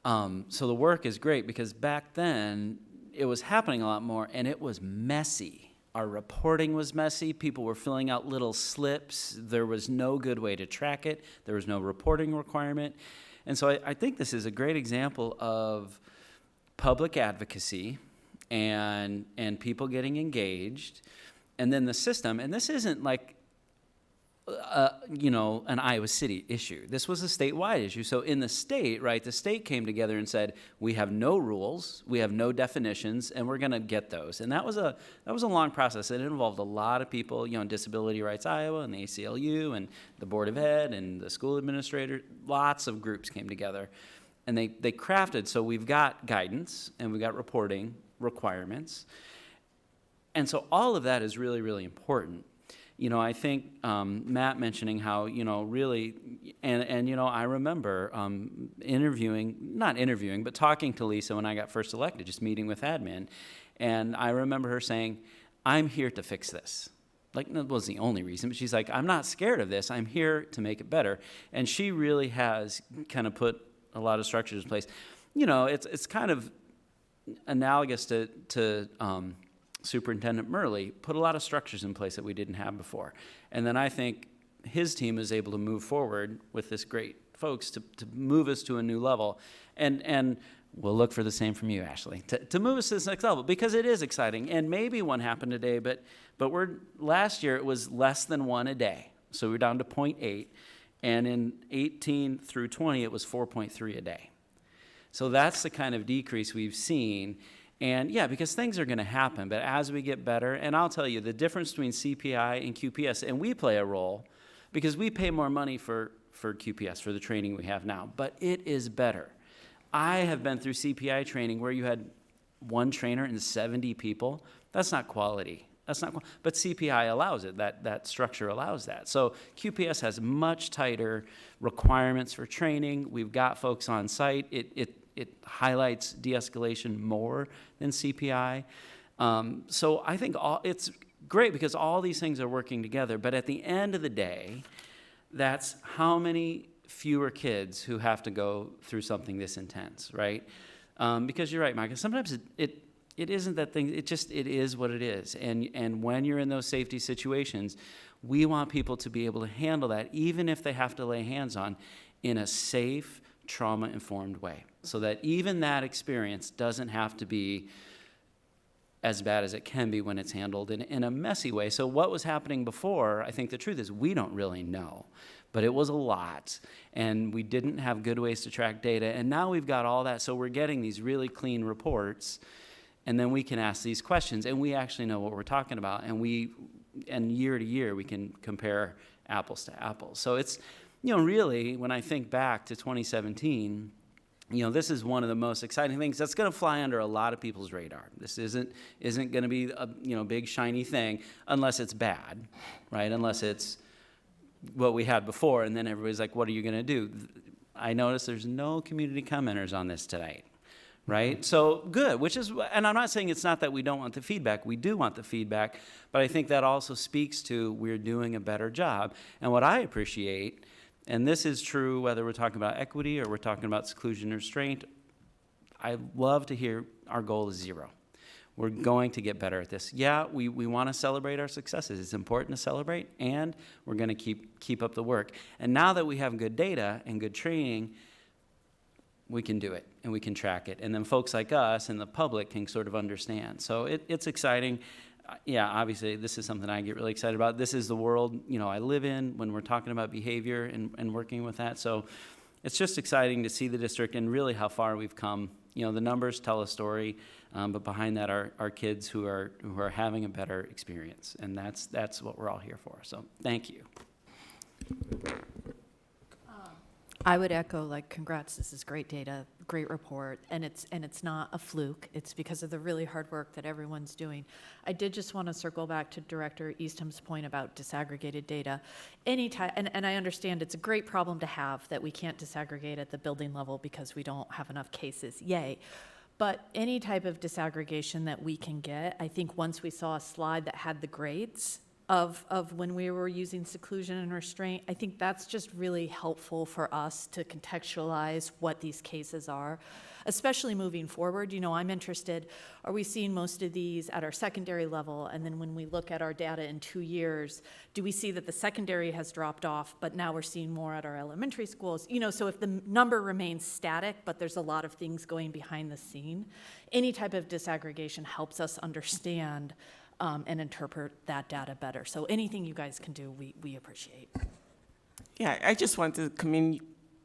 so the work is great because back then it was happening a lot more and it was messy. Our reporting was messy. People were filling out little slips. There was no good way to track it. There was no reporting requirement. And so I think this is a great example of public advocacy and people getting engaged, and then the system. And this isn't like, an Iowa City issue. This was a statewide issue. So in the state, right, the state came together and said, we have no rules, we have no definitions, and we're going to get those. And that was a long process. It involved a lot of people, Disability Rights Iowa and the ACLU and the Board of Ed and the school administrator. Lots of groups came together. And they crafted, so we've got guidance and we've got reporting requirements. And so all of that is really, really important. I think Matt mentioning how, really, and I remember not interviewing, but talking to Lisa when I got first elected, just meeting with admin. And I remember her saying, I'm here to fix this. Like, that was the only reason, but she's like, I'm not scared of this. I'm here to make it better. And she really has kind of put a lot of structures in place. It's kind of analogous to Superintendent Murley put a lot of structures in place that we didn't have before. And then I think his team is able to move forward with this great folks to move us to a new level. And we'll look for the same from you, Ashley, to move us to this next level, because it is exciting. And maybe one happened today, but last year it was less than one a day. So we're down to 0.8. And in 18 through 20, it was 4.3 a day. So that's the kind of decrease we've seen. And yeah, because things are going to happen, but as we get better, and I'll tell you, the difference between CPI and QPS, and we play a role, because we pay more money for QPS, for the training we have now, but it is better. I have been through CPI training where you had one trainer and 70 people. That's not quality. But CPI allows it. That structure allows that. So QPS has much tighter requirements for training. We've got folks on site. It highlights de-escalation more than CPI. So I think it's great because all these things are working together. But at the end of the day, that's how many fewer kids who have to go through something this intense, right? Because you're right, Micah. Sometimes it isn't that thing. It is what it is. And when you're in those safety situations, we want people to be able to handle that, even if they have to lay hands on, in a safe, trauma-informed way, so that even that experience doesn't have to be as bad as it can be when it's handled in a messy way. So what was happening before, I think the truth is we don't really know, but it was a lot, and we didn't have good ways to track data, and now we've got all that, so we're getting these really clean reports, and then we can ask these questions, and we actually know what we're talking about, and year to year we can compare apples to apples. So it's, really, when I think back to 2017, this is one of the most exciting things that's going to fly under a lot of people's radar. This isn't going to be a big shiny thing unless it's bad, right? Unless it's what we had before, and then everybody's like, "What are you going to do?" I noticed there's no community commenters on this tonight, right? So good, and I'm not saying it's not that we don't want the feedback. We do want the feedback, but I think that also speaks to we're doing a better job. And what I appreciate, and this is true whether we're talking about equity or we're talking about seclusion and restraint, I love to hear our goal is 0. We're going to get better at this. Yeah, we want to celebrate our successes. It's important to celebrate, and we're going to keep up the work. And now that we have good data and good training, we can do it, and we can track it. And then folks like us and the public can sort of understand. So it's exciting. Yeah, obviously, this is something I get really excited about. This is the world, I live in when we're talking about behavior and working with that. So it's just exciting to see the district and really how far we've come. The numbers tell a story, but behind that are kids who are having a better experience, and that's what we're all here for. So thank you. I would echo, congrats, this is great data, great report, and it's not a fluke. It's because of the really hard work that everyone's doing. I did just want to circle back to Director Eastham's point about disaggregated data. Anytime, and I understand it's a great problem to have that we can't disaggregate at the building level because we don't have enough cases, yay. But any type of disaggregation that we can get, I think once we saw a slide that had the grades of when we were using seclusion and restraint, I think that's just really helpful for us to contextualize what these cases are, especially moving forward. You know, I'm interested, are we seeing most of these at our secondary level? And then when we look at our data in 2 years, do we see that the secondary has dropped off, but now we're seeing more at our elementary schools? You know, so if the number remains static, but there's a lot of things going behind the scene, any type of disaggregation helps us understand and interpret that data better. So anything you guys can do, we appreciate. Yeah, I just want to commend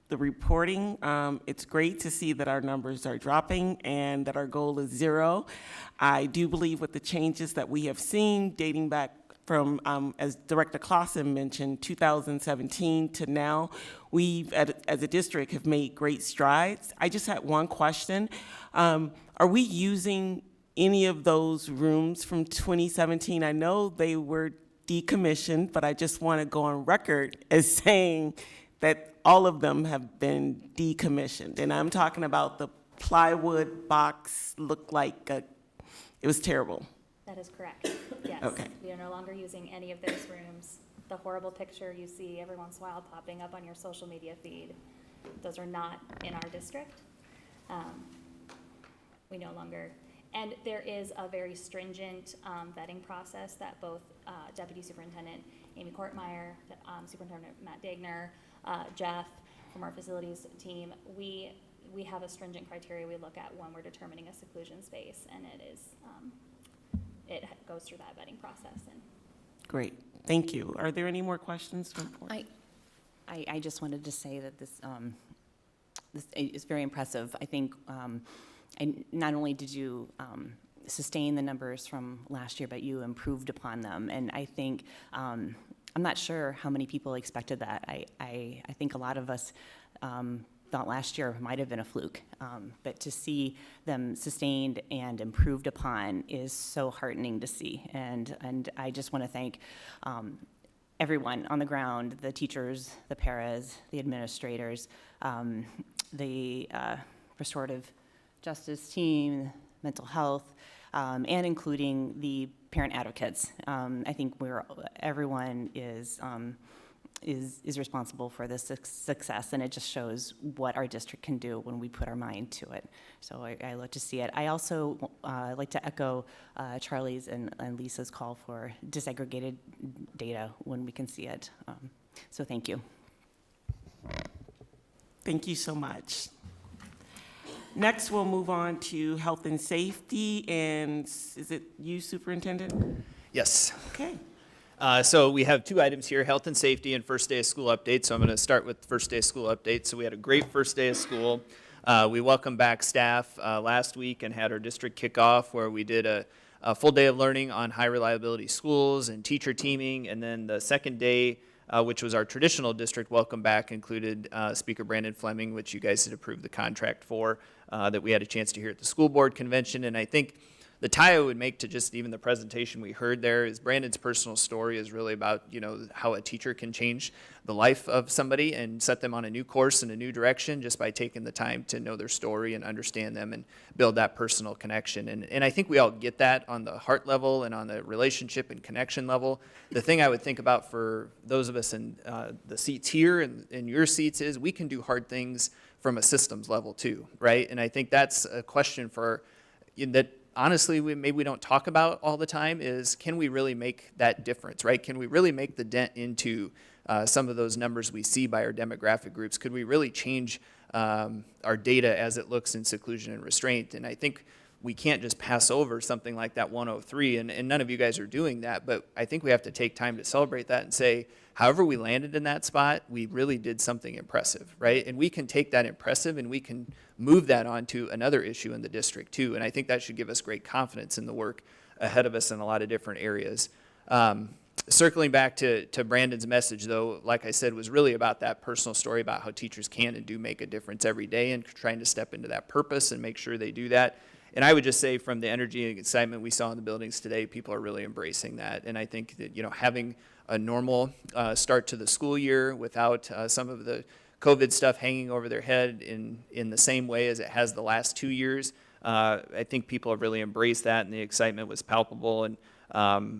the reporting. It's great to see that our numbers are dropping and that our goal is 0. I do believe with the changes that we have seen dating back from, as Director Clausen mentioned, 2017 to now, we've, as a district, have made great strides. I just had one question. Are we using any of those rooms from 2017? I know they were decommissioned, but I just want to go on record as saying that all of them have been decommissioned. And I'm talking about the plywood box looked like it was terrible. That is correct, yes. Okay. We are no longer using any of those rooms. The horrible picture you see every once in a while popping up on your social media feed, those are not in our district. We no longer, and there is a very stringent vetting process that both Deputy Superintendent Amy Kortmeyer, Superintendent Matt Dagner, Jeff from our facilities team, we have a stringent criteria we look at when we're determining a seclusion space, and it is, it goes through that vetting process. And Great, thank you. Are there any more questions from the board? I just wanted to say that this is very impressive. I think not only did you sustain the numbers from last year, but you improved upon them. And I think, I'm not sure how many people expected that. I think a lot of us thought last year might have been a fluke. But to see them sustained and improved upon is so heartening to see. And I just want to thank everyone on the ground, the teachers, the paras, the administrators, the restorative justice team, mental health, and including the parent advocates. I think everyone is responsible for this success, and it just shows what our district can do when we put our mind to it. So I love to see it. I also like to echo Charlie's and Lisa's call for disaggregated data when we can see it. So thank you. Thank you so much. Next, we'll move on to health and safety, and is it you, Superintendent? Yes. Okay. So we have 2 items here, health and safety and first day of school update. So I'm going to start with first day of school update. So we had a great first day of school. We welcomed back staff last week and had our district kickoff where we did a full day of learning on high reliability schools and teacher teaming. And then the second day, which was our traditional district welcome back, included Speaker Brandon Fleming, which you guys had approved the contract for, that we had a chance to hear at the school board convention. And I think the tie I would make to just even the presentation we heard there is Brandon's personal story is really about, you know, how a teacher can change the life of somebody and set them on a new course and a new direction just by taking the time to know their story and understand them and build that personal connection. And I think we all get that on the heart level and on the relationship and connection level. The thing I would think about for those of us in the seats here and in your seats is we can do hard things from a systems level too, right? And I think that's a question that honestly, maybe we don't talk about all the time is, can we really make that difference, right? Can we really make the dent into some of those numbers we see by our demographic groups? Could we really change our data as it looks in seclusion and restraint? And I think we can't just pass over something like that 103, and none of you guys are doing that, but I think we have to take time to celebrate that and say, however we landed in that spot, we really did something impressive, right? And we can take that impressive and we can move that on to another issue in the district too, and I think that should give us great confidence in the work ahead of us in a lot of different areas. Circling back to Brandon's message, though, like I said, was really about that personal story about how teachers can and do make a difference every day and trying to step into that purpose and make sure they do that. And I would just say from the energy and excitement we saw in the buildings today, people are really embracing that. And I think that, you know, having a normal start to the school year without some of the COVID stuff hanging over their head in the same way as it has the last 2 years, I think people have really embraced that, and the excitement was palpable. And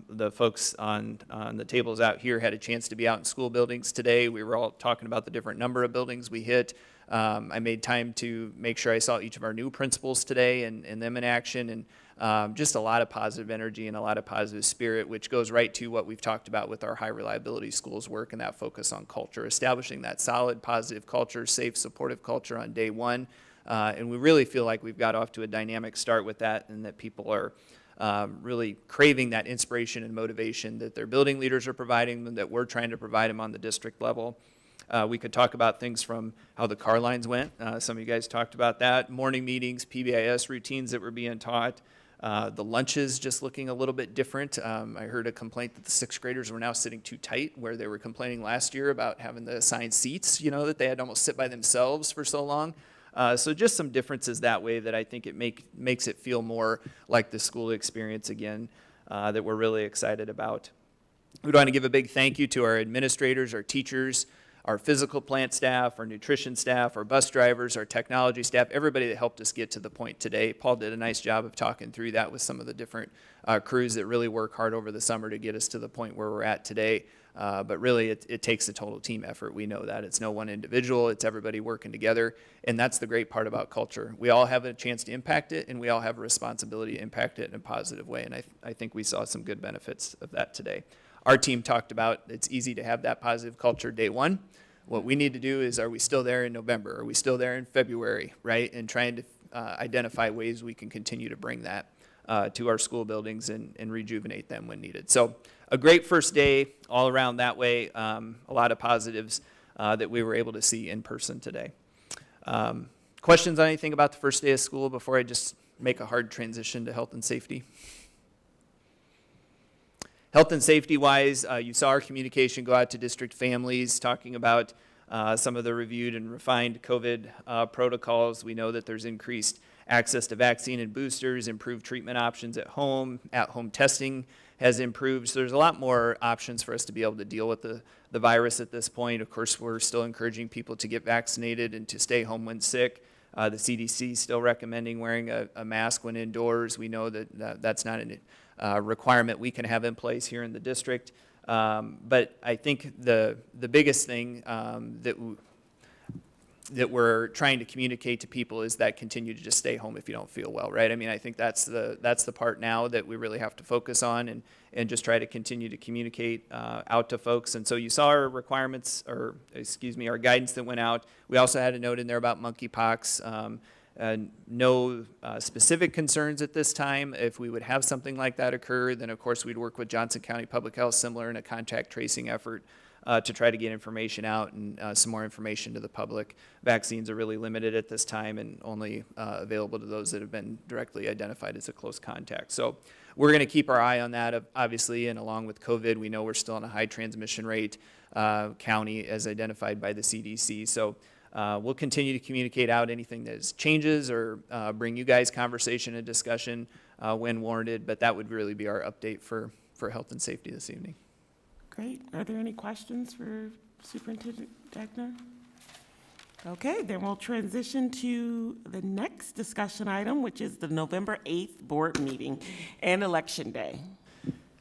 the folks on the tables out here had a chance to be out in school buildings today. We were all talking about the different number of buildings we hit. I made time to make sure I saw each of our new principals today and them in action, and just a lot of positive energy and a lot of positive spirit, which goes right to what we've talked about with our high reliability schools work and that focus on culture, establishing that solid, positive culture, safe, supportive culture on day one. And we really feel like we've got off to a dynamic start with that, and that people are really craving that inspiration and motivation that their building leaders are providing them, that we're trying to provide them on the district level. We could talk about things from how the car lines went. Some of you guys talked about that. Morning meetings, PBIS routines that were being taught. The lunches just looking a little bit different. I heard a complaint that the sixth graders were now sitting too tight, where they were complaining last year about having the assigned seats, that they had to almost sit by themselves for so long. So just some differences that way that I think it makes it feel more like the school experience again, that we're really excited about. We want to give a big thank you to our administrators, our teachers, our physical plant staff, our nutrition staff, our bus drivers, our technology staff, everybody that helped us get to the point today. Paul did a nice job of talking through that with some of the different crews that really work hard over the summer to get us to the point where we're at today. But really, it takes a total team effort. We know that. It's no one individual. It's everybody working together. And that's the great part about culture. We all have a chance to impact it, and we all have a responsibility to impact it in a positive way. And I think we saw some good benefits of that today. Our team talked about it's easy to have that positive culture day one. What we need to do is, are we still there in November? Are we still there in February, right? And trying to identify ways we can continue to bring that to our school buildings and rejuvenate them when needed. So a great first day all around that way. A lot of positives that we were able to see in person today. Questions on anything about the first day of school before I just make a hard transition to health and safety? Health and safety wise, you saw our communication go out to district families talking about some of the reviewed and refined COVID protocols. We know that there's increased access to vaccine and boosters, improved treatment options at-home testing has improved. So there's a lot more options for us to be able to deal with the virus at this point. Of course, we're still encouraging people to get vaccinated and to stay home when sick. The CDC is still recommending wearing a mask when indoors. We know that that's not a requirement we can have in place here in the district. But I think the biggest thing that we're trying to communicate to people is that continue to just stay home if you don't feel well, right? I mean, I think that's the part now that we really have to focus on and just try to continue to communicate out to folks. And so you saw our requirements, or excuse me, our guidance that went out. We also had a note in there about monkeypox. No specific concerns at this time. If we would have something like that occur, then of course we'd work with Johnson County Public Health, similar in a contact tracing effort to try to get information out and some more information to the public. Vaccines are really limited at this time and only available to those that have been directly identified as a close contact. So we're going to keep our eye on that, obviously, and along with COVID, we know we're still in a high transmission rate county as identified by the CDC. So we'll continue to communicate out anything that changes or bring you guys conversation and discussion when warranted, but that would really be our update for health and safety this evening. Great. Are there any questions for Superintendent Degner? Okay, then we'll transition to the next discussion item, which is the November 8th board meeting and election day.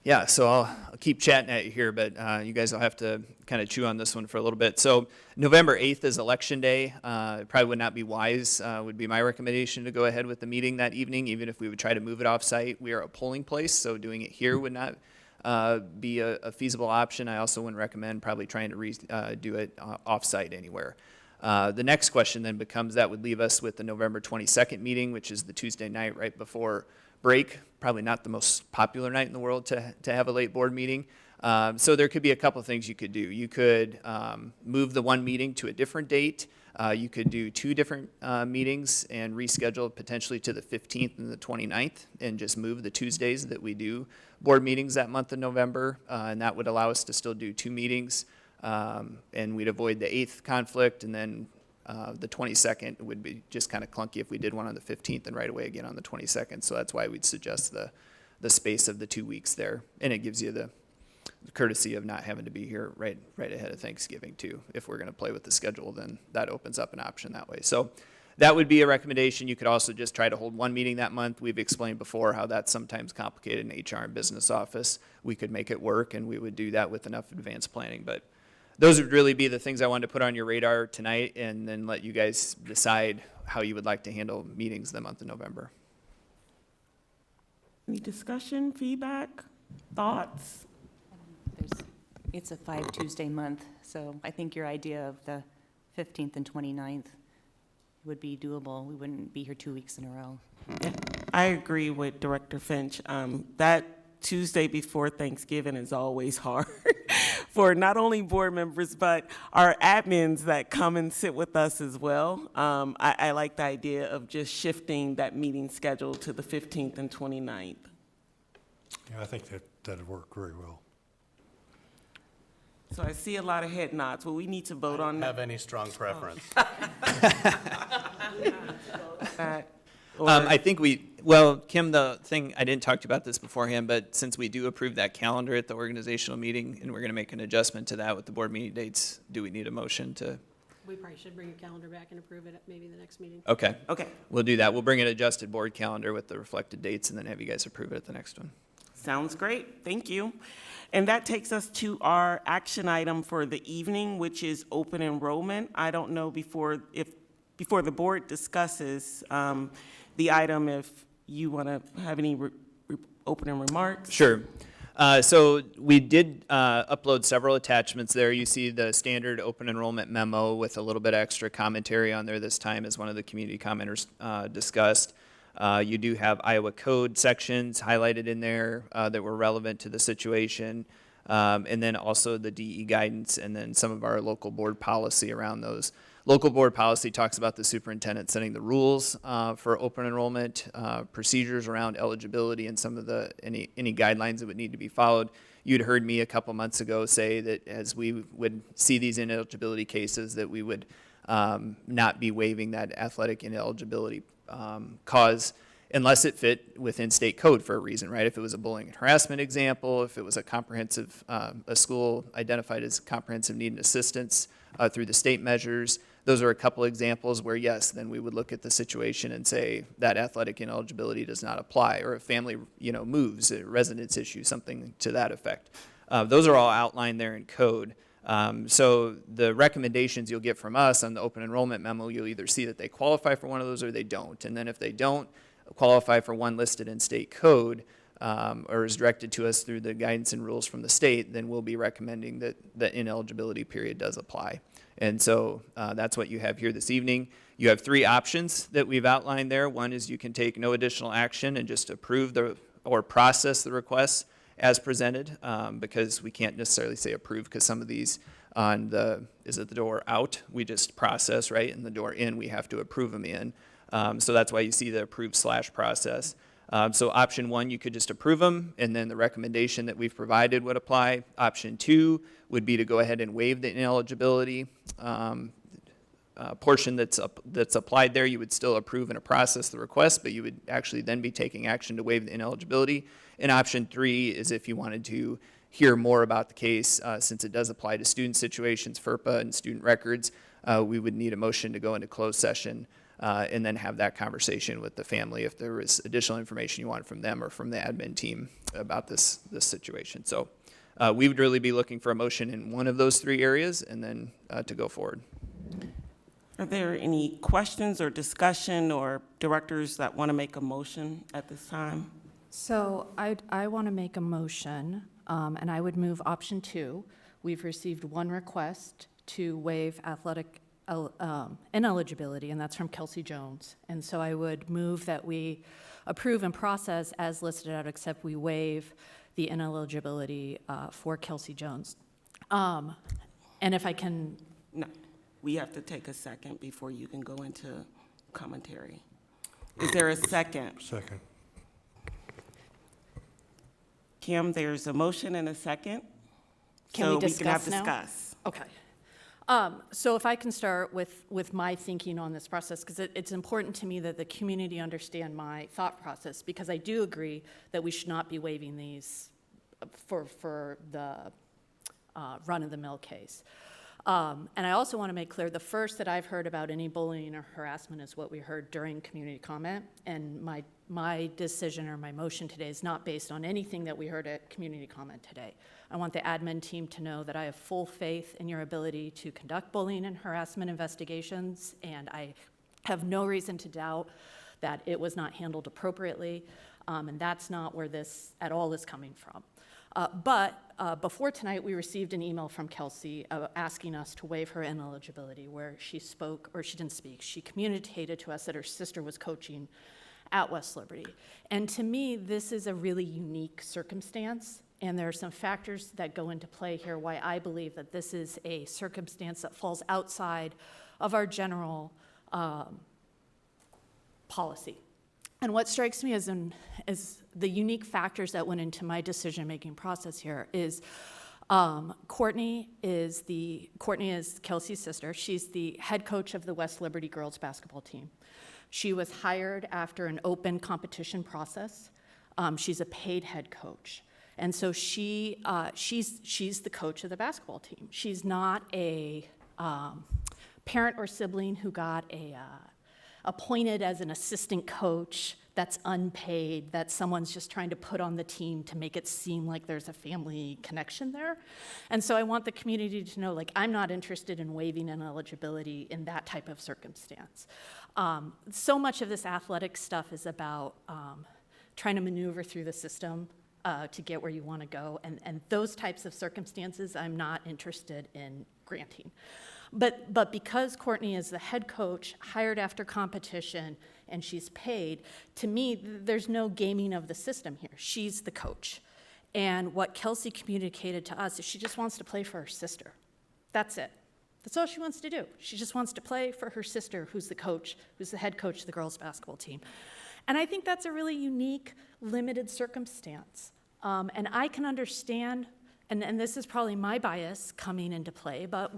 Yeah, so I'll keep chatting at you here, but you guys will have to kind of chew on this one for a little bit. So November 8th is election day. It probably would not be wise, would be my recommendation to go ahead with the meeting that evening, even if we would try to move it off-site. We are a polling place, so doing it here would not be a feasible option. I also wouldn't recommend probably trying to do it off-site anywhere. The next question then becomes, that would leave us with the November 22nd meeting, which is the Tuesday night right before break. Probably not the most popular night in the world to have a late board meeting. So there could be a couple of things you could do. You could move the one meeting to a different date. You could do two different meetings and reschedule potentially to the 15th and the 29th and just move the Tuesdays that we do board meetings that month of November. And that would allow us to still do two meetings. And we'd avoid the 8th conflict, and then the 22nd would be just kind of clunky if we did one on the 15th and right away again on the 22nd. So that's why we'd suggest the space of the 2 weeks there. And it gives you the courtesy of not having to be here right ahead of Thanksgiving too. If we're going to play with the schedule, then that opens up an option that way. So that would be a recommendation. You could also just try to hold one meeting that month. We've explained before how that's sometimes complicated in HR and business office. We could make it work, and we would do that with enough advanced planning. But those would really be the things I wanted to put on your radar tonight, and then let you guys decide how you would like to handle meetings the month of November. Any discussion, feedback, thoughts? It's a 5 Tuesday month, so I think your idea of the 15th and 29th would be doable. We wouldn't be here 2 weeks in a row. I agree with Director Finch. That Tuesday before Thanksgiving is always hard for not only board members, but our admins that come and sit with us as well. I like the idea of just shifting that meeting schedule to the 15th and 29th. Yeah, I think that'd work very well. So I see a lot of head nods. Well, we need to vote on Have any strong preference? that. I think Kim, the thing, I didn't talk to you about this beforehand, but since we do approve that calendar at the organizational meeting, and we're going to make an adjustment to that with the board meeting dates, do we need a motion to? We probably should bring a calendar back and approve it at maybe the next meeting. Okay. Okay. We'll do that. We'll bring an adjusted board calendar with the reflected dates, and then have you guys approve it at the next one. Sounds great. Thank you. And that takes us to our action item for the evening, which is open enrollment. I don't know before the board discusses the item, if you want to have any opening remarks. Sure. So we did upload several attachments there. You see the standard open enrollment memo with a little bit extra commentary on there this time, as one of the community commenters discussed. You do have Iowa code sections highlighted in there that were relevant to the situation. And then also the DE guidance, and then some of our local board policy around those. Local board policy talks about the superintendent setting the rules for open enrollment, procedures around eligibility, and some of the any guidelines that would need to be followed. You'd heard me a couple months ago say that as we would see these ineligibility cases, that we would not be waiving that athletic ineligibility cause unless it fit within state code for a reason, right? If it was a bullying and harassment example, if it was a comprehensive, a school identified as comprehensive need and assistance through the state measures, those are a couple examples where, yes, then we would look at the situation and say that athletic ineligibility does not apply, or if family, moves, a residence issue, something to that effect. Those are all outlined there in code. So the recommendations you'll get from us on the open enrollment memo, you'll either see that they qualify for one of those or they don't. And then if they don't qualify for one listed in state code, or is directed to us through the guidance and rules from the state, then we'll be recommending that the ineligibility period does apply. And so that's what you have here this evening. You have 3 options that we've outlined there. One is you can take no additional action and just approve or process the requests as presented, because we can't necessarily say approve, because some of these on the door out, we just process, right? And the door in, we have to approve them in. So that's why you see the approve/process. So option 1, you could just approve them, and then the recommendation that we've provided would apply. Option 2 would be to go ahead and waive the ineligibility portion that's applied there. You would still approve and process the request, but you would actually then be taking action to waive the ineligibility. And option 3 is if you wanted to hear more about the case, since it does apply to student situations, FERPA, and student records, we would need a motion to go into closed session and then have that conversation with the family if there was additional information you wanted from them or from the admin team about this situation. So we would really be looking for a motion in one of those 3 areas, and then to go forward. Are there any questions or discussion or directors that want to make a motion at this time? So I want to make a motion, and I would move option 2. We've received 1 request to waive athletic ineligibility, and that's from Kelsey Jones. And so I would move that we approve and process as listed out, except we waive the ineligibility for Kelsey Jones. And if I can... No, we have to take a second before you can go into commentary. Is there a second? Second. Kim, there's a motion and a second. Can we discuss so we can have now? discuss. Okay. So if I can start with my thinking on this process, because it's important to me that the community understand my thought process, because I do agree that we should not be waiving these for the run-of-the-mill case. And I also want to make clear, the first that I've heard about any bullying or harassment is what we heard during community comment. And my decision or my motion today is not based on anything that we heard at community comment today. I want the admin team to know that I have full faith in your ability to conduct bullying and harassment investigations, and I have no reason to doubt that it was not handled appropriately, and that's not where this at all is coming from. But before tonight, we received an email from Kelsey asking us to waive her ineligibility, where she spoke, or she didn't speak, she communicated to us that her sister was coaching at West Liberty. And to me, this is a really unique circumstance, and there are some factors that go into play here why I believe that this is a circumstance that falls outside of our general policy. And what strikes me as the unique factors that went into my decision-making process here is Courtney is Kelsey's sister. She's the head coach of the West Liberty girls basketball team. She was hired after an open competition process. She's a paid head coach. And so she's the coach of the basketball team. She's not a parent or sibling who got appointed as an assistant coach that's unpaid, that someone's just trying to put on the team to make it seem like there's a family connection there. And so I want the community to know, like, I'm not interested in waiving ineligibility in that type of circumstance. So much of this athletic stuff is about trying to maneuver through the system to get where you want to go, and those types of circumstances I'm not interested in granting. But because Courtney is the head coach, hired after competition, and she's paid, to me, there's no gaming of the system here. She's the coach. And what Kelsey communicated to us is she just wants to play for her sister. That's it. That's all she wants to do. She just wants to play for her sister, who's the coach, who's the head coach of the girls' basketball team. And I think that's a really unique, limited circumstance. And I can understand, and this is probably my bias coming into play, but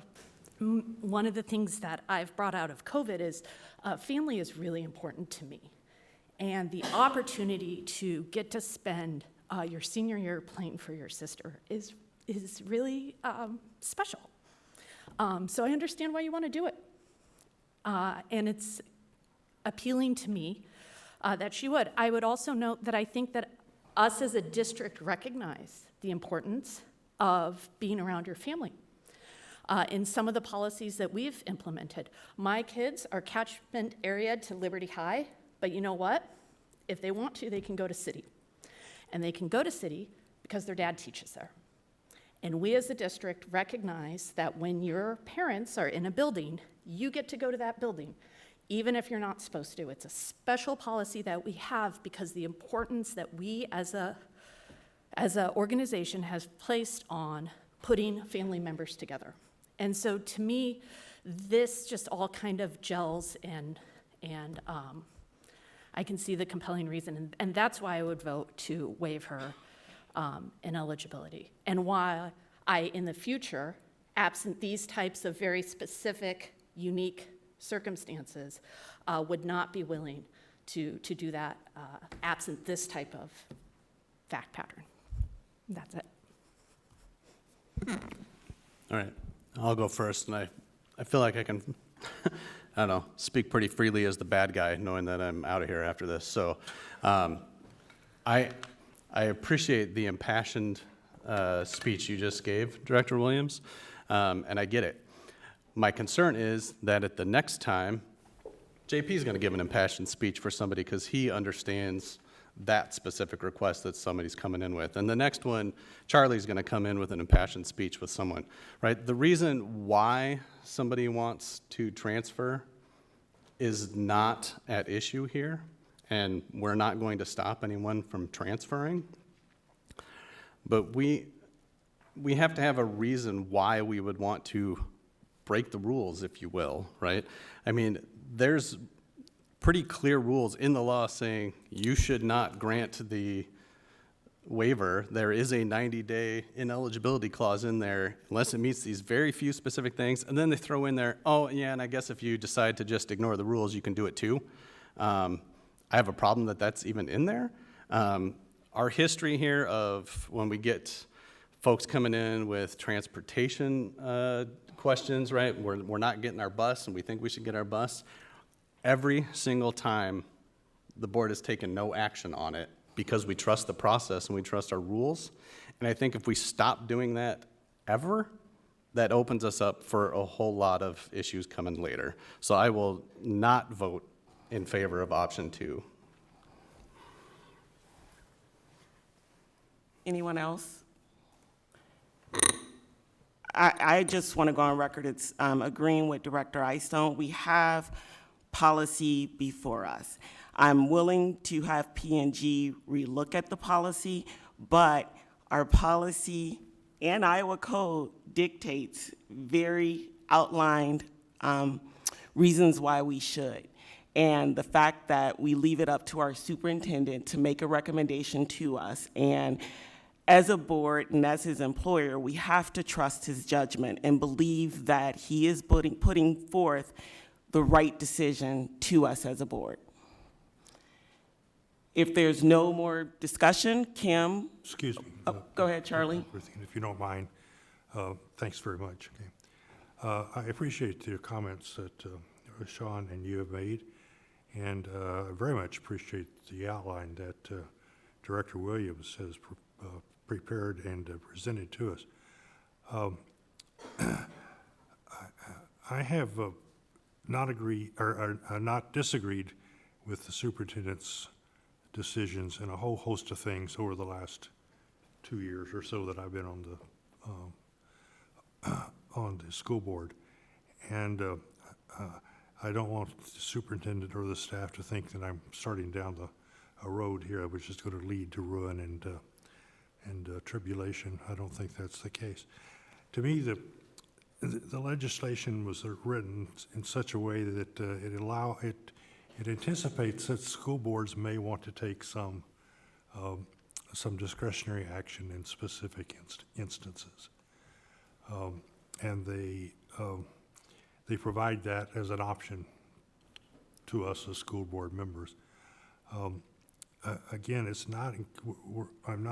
one of the things that I've brought out of COVID is family is really important to me. And the opportunity to get to spend your senior year playing for your sister is really special. So I understand why you want to do it. And it's appealing to me that she would. I would also note that I think that us as a district recognize the importance of being around your family. In some of the policies that we've implemented, my kids are catchment area to Liberty High, but you know what? If they want to, they can go to City. And they can go to City because their dad teaches there. And we as a district recognize that when your parents are in a building, you get to go to that building, even if you're not supposed to. It's a special policy that we have because the importance that we as a organization has placed on putting family members together. And so to me, this just all kind of gels, and I can see the compelling reason, and that's why I would vote to waive her ineligibility, and why I, in the future, absent these types of very specific, unique circumstances, would not be willing to do that absent this type of fact pattern. That's it. All right, I'll go first, and I feel like I can, I don't know, speak pretty freely as the bad guy, knowing that I'm out of here after this. So I appreciate the impassioned speech you just gave, Director Williams, and I get it. My concern is that at the next time, JP is going to give an impassioned speech for somebody because he understands that specific request that somebody's coming in with. And the next one, Charlie's going to come in with an impassioned speech with someone, right? The reason why somebody wants to transfer is not at issue here, and we're not going to stop anyone from transferring. But we have to have a reason why we would want to break the rules, if you will, right? I mean, there's pretty clear rules in the law saying you should not grant the waiver. There is a 90-day ineligibility clause in there unless it meets these very few specific things. And then they throw in there, oh, yeah, and I guess if you decide to just ignore the rules, you can do it too. I have a problem that that's even in there. Our history here of when we get folks coming in with transportation questions, right? We're not getting our bus, and we think we should get our bus. Every single time, the board has taken no action on it because we trust the process and we trust our rules. And I think if we stop doing that ever, that opens us up for a whole lot of issues coming later. So I will not vote in favor of option 2. Anyone else? I just want to go on record, it's agreeing with Director Eystone. We have policy before us. I'm willing to have P&G relook at the policy, but our policy and Iowa code dictates very outlined reasons why we should. And the fact that we leave it up to our superintendent to make a recommendation to us, and as a board and as his employer, we have to trust his judgment and believe that he is putting forth the right decision to us as a board. If there's no more discussion, Kim? Excuse me. Go ahead, Charlie. If you don't mind, thanks very much. Okay. I appreciate the comments that Sean and you have made, and I very much appreciate the outline that Director Williams has prepared and presented to us. I have not disagreed with the superintendent's decisions in a whole host of things over the last 2 years or so that I've been on the school board, and I don't want the superintendent or the staff to think that I'm starting down a road here which is going to lead to ruin and tribulation. I don't think that's the case. To me, the legislation was written in such a way that it anticipates that school boards may want to take some discretionary action in specific instances, and they provide that as an option to us as school board members. Again, it's not. I'm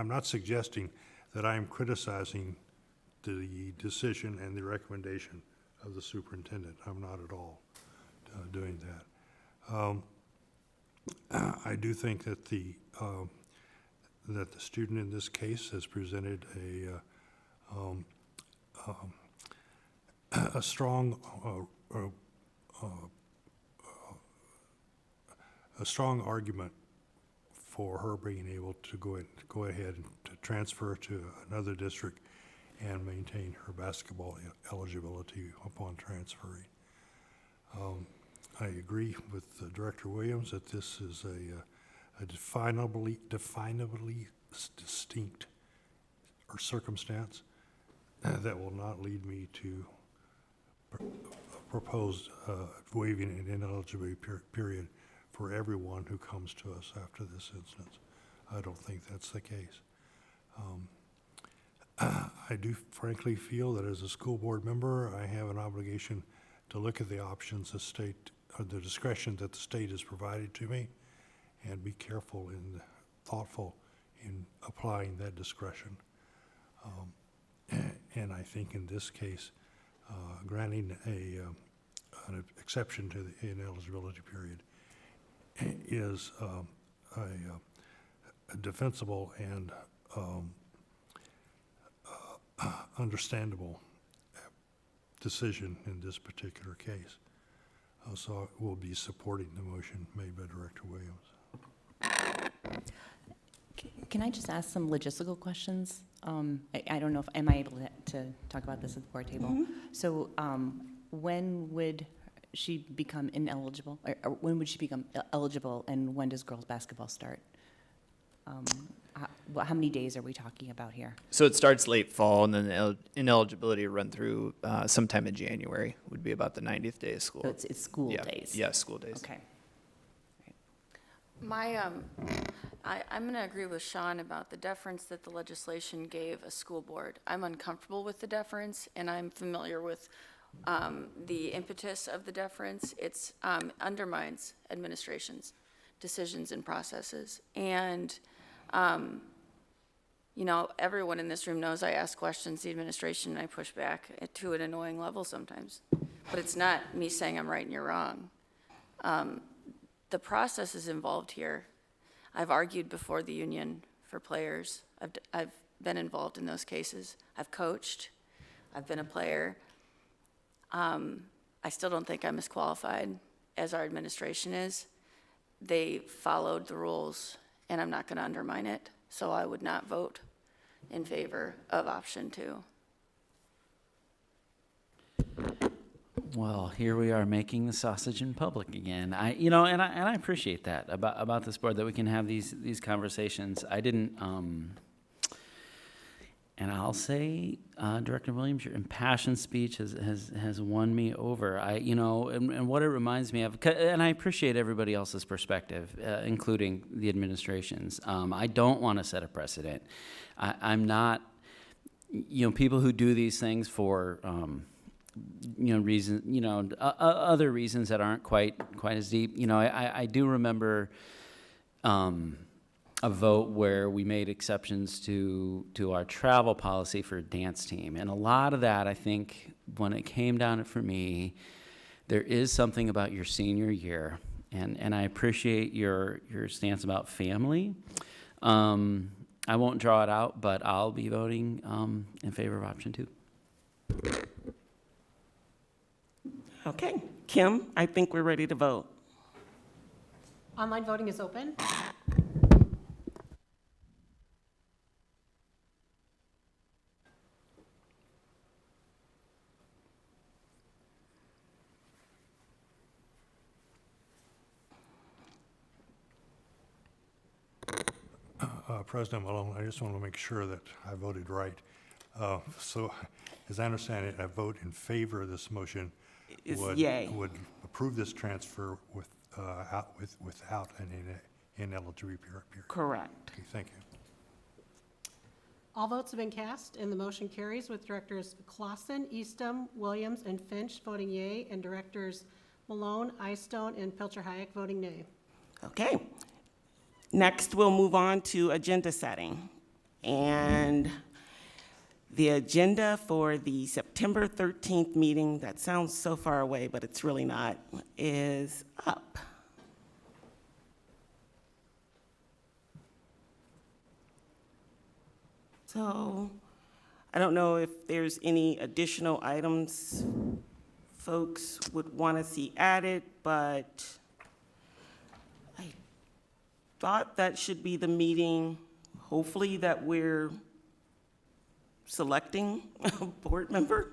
not suggesting that I am criticizing the decision and the recommendation of the superintendent. I'm not at all doing that. I do think that the student in this case has presented a strong argument for her being able to go ahead and to transfer to another district and maintain her basketball eligibility upon transferring. I agree with Director Williams that this is a definably distinct or circumstance that will not lead me to propose waiving an ineligibility period for everyone who comes to us after this instance. I don't think that's the case. I do frankly feel that as a school board member, I have an obligation to look at the options the discretion that the state has provided to me, and be careful and thoughtful in applying that discretion. And I think in this case, granting an exception to the ineligibility period is a defensible and understandable decision in this particular case. So I will be supporting the motion made by Director Williams. Can I just ask some logistical questions? I don't know if, am I able to talk about this at the board table? Mm-hmm. So when would she become ineligible, or when would she become eligible, and when does girls basketball start? How many days are we talking about here? So it starts late fall, and then the ineligibility run through sometime in January would be about the 90th day of school. So it's school days? Yes, school days. Okay. I'm going to agree with Sean about the deference that the legislation gave a school board. I'm uncomfortable with the deference, and I'm familiar with the impetus of the deference. It undermines administration's decisions and processes. And You know, everyone in this room knows I ask questions, the administration, and I push back to an annoying level sometimes. But it's not me saying I'm right and you're wrong. The process is involved here. I've argued before the union for players. I've been involved in those cases. I've coached. I've been a player. I still don't think I'm as qualified as our administration is. They followed the rules, and I'm not going to undermine it, so I would not vote in favor of option 2. Well, here we are making the sausage in public again. I appreciate that about this board, that we can have these conversations. I didn't, and I'll say, Director Williams, your impassioned speech has won me over. And what it reminds me of, and I appreciate everybody else's perspective, including the administration's. I don't want to set a precedent. I'm not, people who do these things for, other reasons that aren't quite as deep. I do remember a vote where we made exceptions to our travel policy for a dance team. And a lot of that, I think, when it came down to for me, there is something about your senior year. And I appreciate your stance about family. I won't draw it out, but I'll be voting in favor of option 2. Okay, Kim, I think we're ready to vote. Online voting is open. President Malone, I just want to make sure that I voted right. So, as I understand it, a vote in favor of this motion would approve this transfer without an ineligibility period. Correct. Okay, thank you. All votes have been cast, and the motion carries with Directors Clausen, Eastham, Williams, and Finch voting yea, and Directors Malone, Eystone, and Pilcher-Hayek voting nay. Okay. Next, we'll move on to agenda setting. And the agenda for the September 13th meeting, that sounds so far away, but it's really not, is up. So I don't know if there's any additional items folks would want to see added, but I thought that should be the meeting, hopefully, that we're selecting a board member.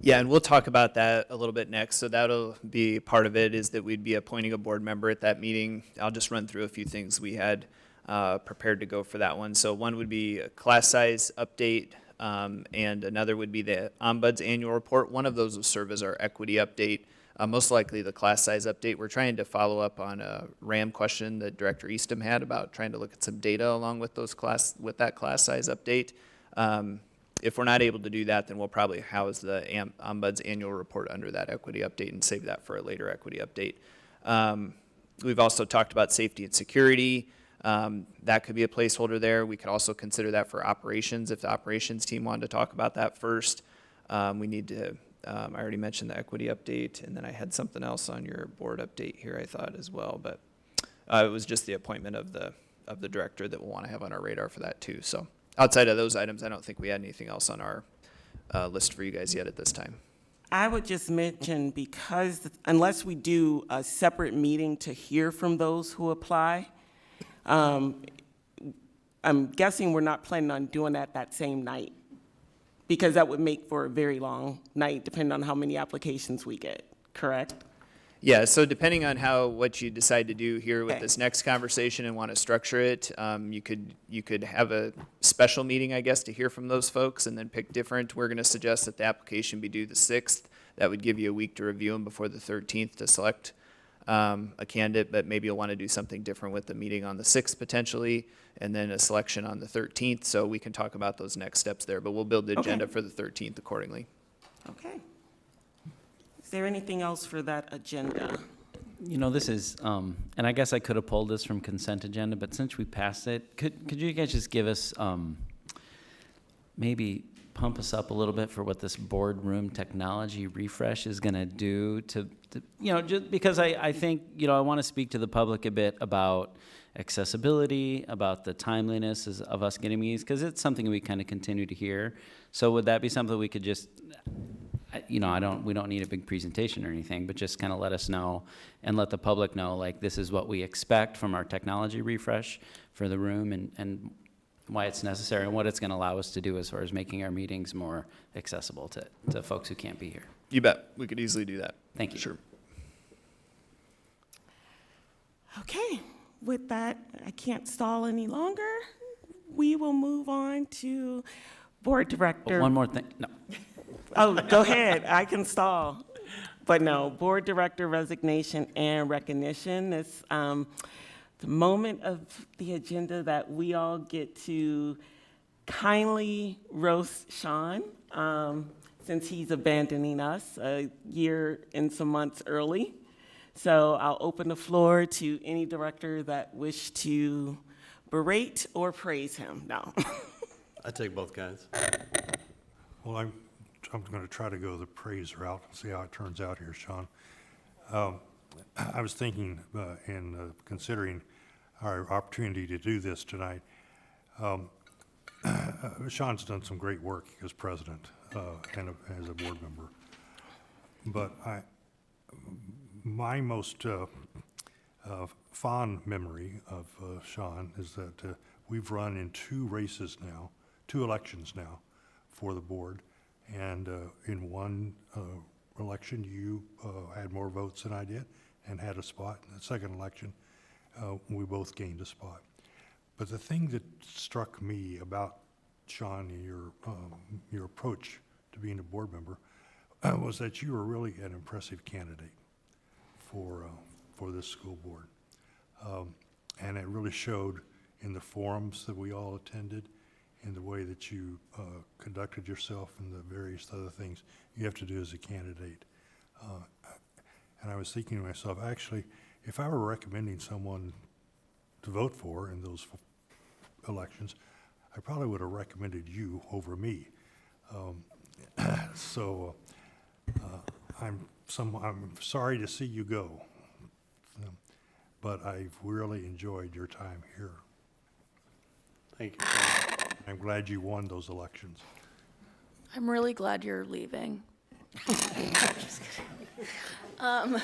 Yeah, and we'll talk about that a little bit next. So that'll be part of it, is that we'd be appointing a board member at that meeting. I'll just run through a few things we had prepared to go for that one. So one would be a class size update, and another would be the Ombuds annual report. One of those will serve as our equity update. Most likely the class size update. We're trying to follow up on a RAM question that Director Eastham had about trying to look at some data along with that class size update. If we're not able to do that, then we'll probably house the Ombuds annual report under that equity update and save that for a later equity update. We've also talked about safety and security. That could be a placeholder there. We could also consider that for operations if the operations team wanted to talk about that first. We need to, I already mentioned the equity update, and then I had something else on your board update here, I thought, as well. But it was just the appointment of the director that we'll want to have on our radar for that too. So outside of those items, I don't think we had anything else on our list for you guys yet at this time. I would just mention, because unless we do a separate meeting to hear from those who apply, I'm guessing we're not planning on doing that same night, because that would make for a very long night, depending on how many applications we get, correct? Yeah, so depending on what you decide to do here with this next conversation and want to structure it, you could have a special meeting, I guess, to hear from those folks and then pick different. We're going to suggest that the application be due the 6th. That would give you a week to review them before the 13th to select a candidate, but maybe you'll want to do something different with the meeting on the 6th potentially, and then a selection on the 13th, so we can talk about those next steps there, but we'll build the agenda for the 13th accordingly. Okay. Is there anything else for that agenda? You know, this is, and I guess I could have pulled this from consent agenda, but since we passed it, could you guys just give us, maybe pump us up a little bit for what this boardroom technology refresh is gonna do to you know, just because I think, you know, I wanna speak to the public a bit about accessibility, about the timeliness of us getting meetings, because it's something we kind of continue to hear. So would that be something we could just, you know, we don't need a big presentation or anything, but just kind of let us know and let the public know, like, this is what we expect from our technology refresh for the room and why it's necessary and what it's going to allow us to do as far as making our meetings more accessible to folks who can't be here. You bet. We could easily do that. Thank you. Sure. Okay, with that, I can't stall any longer. We will move on to Board Director. One more thing. No. Oh, go ahead, I can stall. But no, Board Director resignation and recognition. It's the moment of the agenda that we all get to kindly roast Sean, since he's abandoning us a year and some months early. So I'll open the floor to any director that wish to berate or praise him. No. I take both kinds. Well, I'm going to try to go the praise route and see how it turns out here, Sean. I was thinking in considering our opportunity to do this tonight, Sean's done some great work as president and as a board member. But my most fond memory of Sean is that we've run in two elections now for the board. And in one election, you had more votes than I did and had a spot. In the second election, we both gained a spot. But the thing that struck me about Sean and your approach to being a board member was that you were really an impressive candidate for this school board. And it really showed in the forums that we all attended, in the way that you conducted yourself and the various other things you have to do as a candidate. And I was thinking to myself, actually, if I were recommending someone to vote for in those elections, I probably would have recommended you over me. So I'm sorry to see you go, but I've really enjoyed your time here. Thank you. I'm glad you won those elections. I'm really glad you're leaving. Just kidding.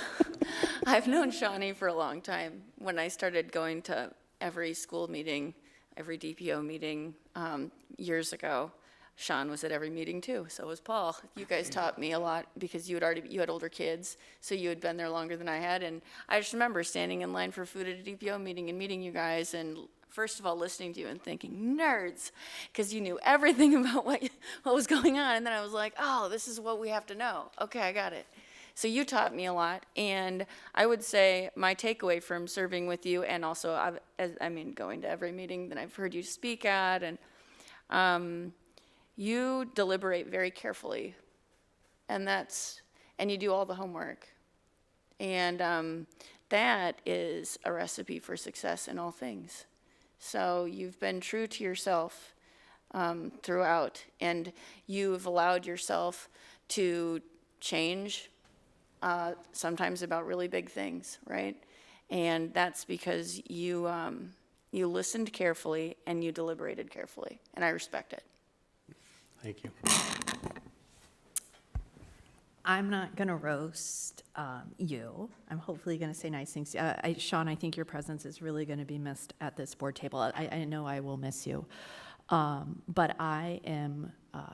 I've known Shawnee for a long time. When I started going to every school meeting, every DPO meeting years ago, Sean was at every meeting too, so was Paul. You guys taught me a lot because you had older kids, so you had been there longer than I had. And I just remember standing in line for food at a DPO meeting and meeting you guys, and first of all, listening to you and thinking, nerds, because you knew everything about what was going on. And then I was like, oh, this is what we have to know. Okay, I got it. So you taught me a lot. And I would say my takeaway from serving with you, and also, going to every meeting that I've heard you speak at, and you deliberate very carefully. And you do all the homework. And that is a recipe for success in all things. So you've been true to yourself throughout, and you've allowed yourself to change sometimes about really big things, right? And that's because you listened carefully and you deliberated carefully, and I respect it. Thank you. I'm not going to roast you. I'm hopefully going to say nice things. Sean, I think your presence is really going to be missed at this board table. I know I will miss you. But I am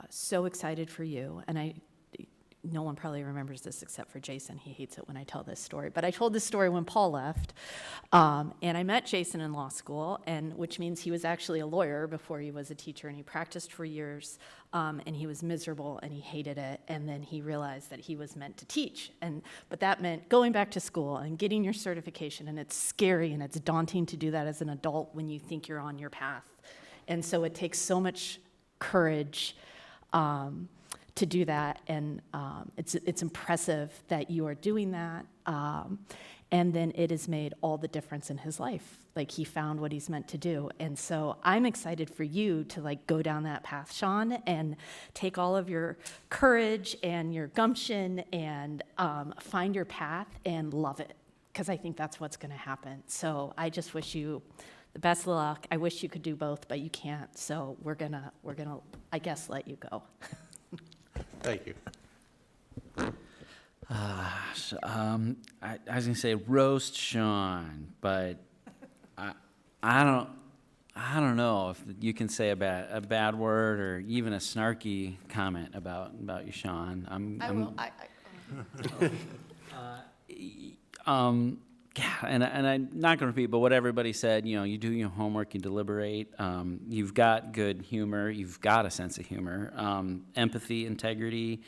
so excited for you. And no one probably remembers this except for Jason. He hates it when I tell this story. But I told this story when Paul left. And I met Jason in law school, which means he was actually a lawyer before he was a teacher. And he practiced for years. And he was miserable and he hated it. And then he realized that he was meant to teach. But that meant going back to school and getting your certification. And it's scary and it's daunting to do that as an adult when you think you're on your path. And so it takes so much courage to do that, and it's impressive that you are doing that. And then it has made all the difference in his life. Like, he found what he's meant to do. And so I'm excited for you to like go down that path, Sean, and take all of your courage and your gumption and find your path and love it, because I think that's what's going to happen. So I just wish you the best of luck. I wish you could do both, but you can't. So we're gonna, I guess, let you go. Thank you. I was gonna say roast Sean, but I don't know if you can say a bad word or even a snarky comment about you, Sean. I will, Yeah, and I'm not going to repeat, but what everybody said, you do your homework, you deliberate, you've got good humor, you've got a sense of humor, empathy, integrity.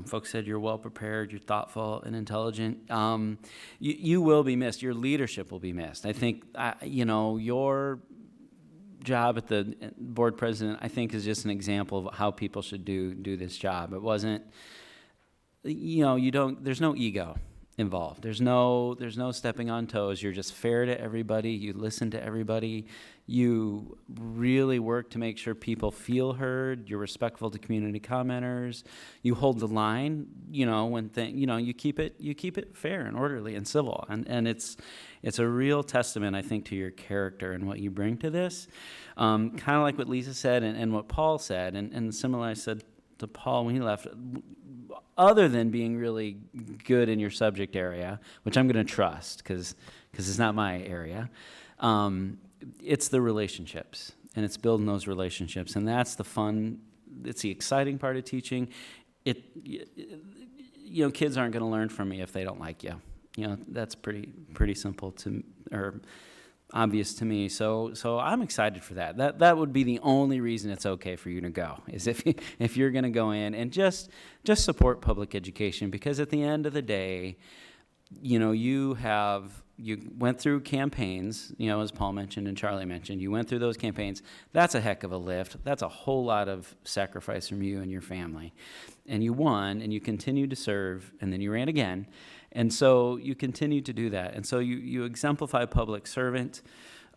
Folks said you're well prepared, you're thoughtful and intelligent. You will be missed. Your leadership will be missed. I think, your job at the board president, I think, is just an example of how people should do this job. It wasn't, there's no ego involved. There's no stepping on toes. You're just fair to everybody. You listen to everybody. You really work to make sure people feel heard. You're respectful to community commenters. You hold the line, when you keep it fair and orderly and civil. And it's a real testament, I think, to your character and what you bring to this. Kind of like what Lisa said and what Paul said, and similar I said to Paul when he left. Other than being really good in your subject area, which I'm going to trust because it's not my area, it's the relationships, and it's building those relationships, and that's the fun. It's the exciting part of teaching. Kids aren't going to learn from me if they don't like you. That's pretty simple or obvious to me. So I'm excited for that. That would be the only reason it's okay for you to go, is if you're going to go in and just support public education, because at the end of the day, you went through campaigns, as Paul mentioned and Charlie mentioned, you went through those campaigns. That's a heck of a lift. That's a whole lot of sacrifice from you and your family. And you won, and you continued to serve, and then you ran again. And so you continue to do that. And so you exemplify public servant.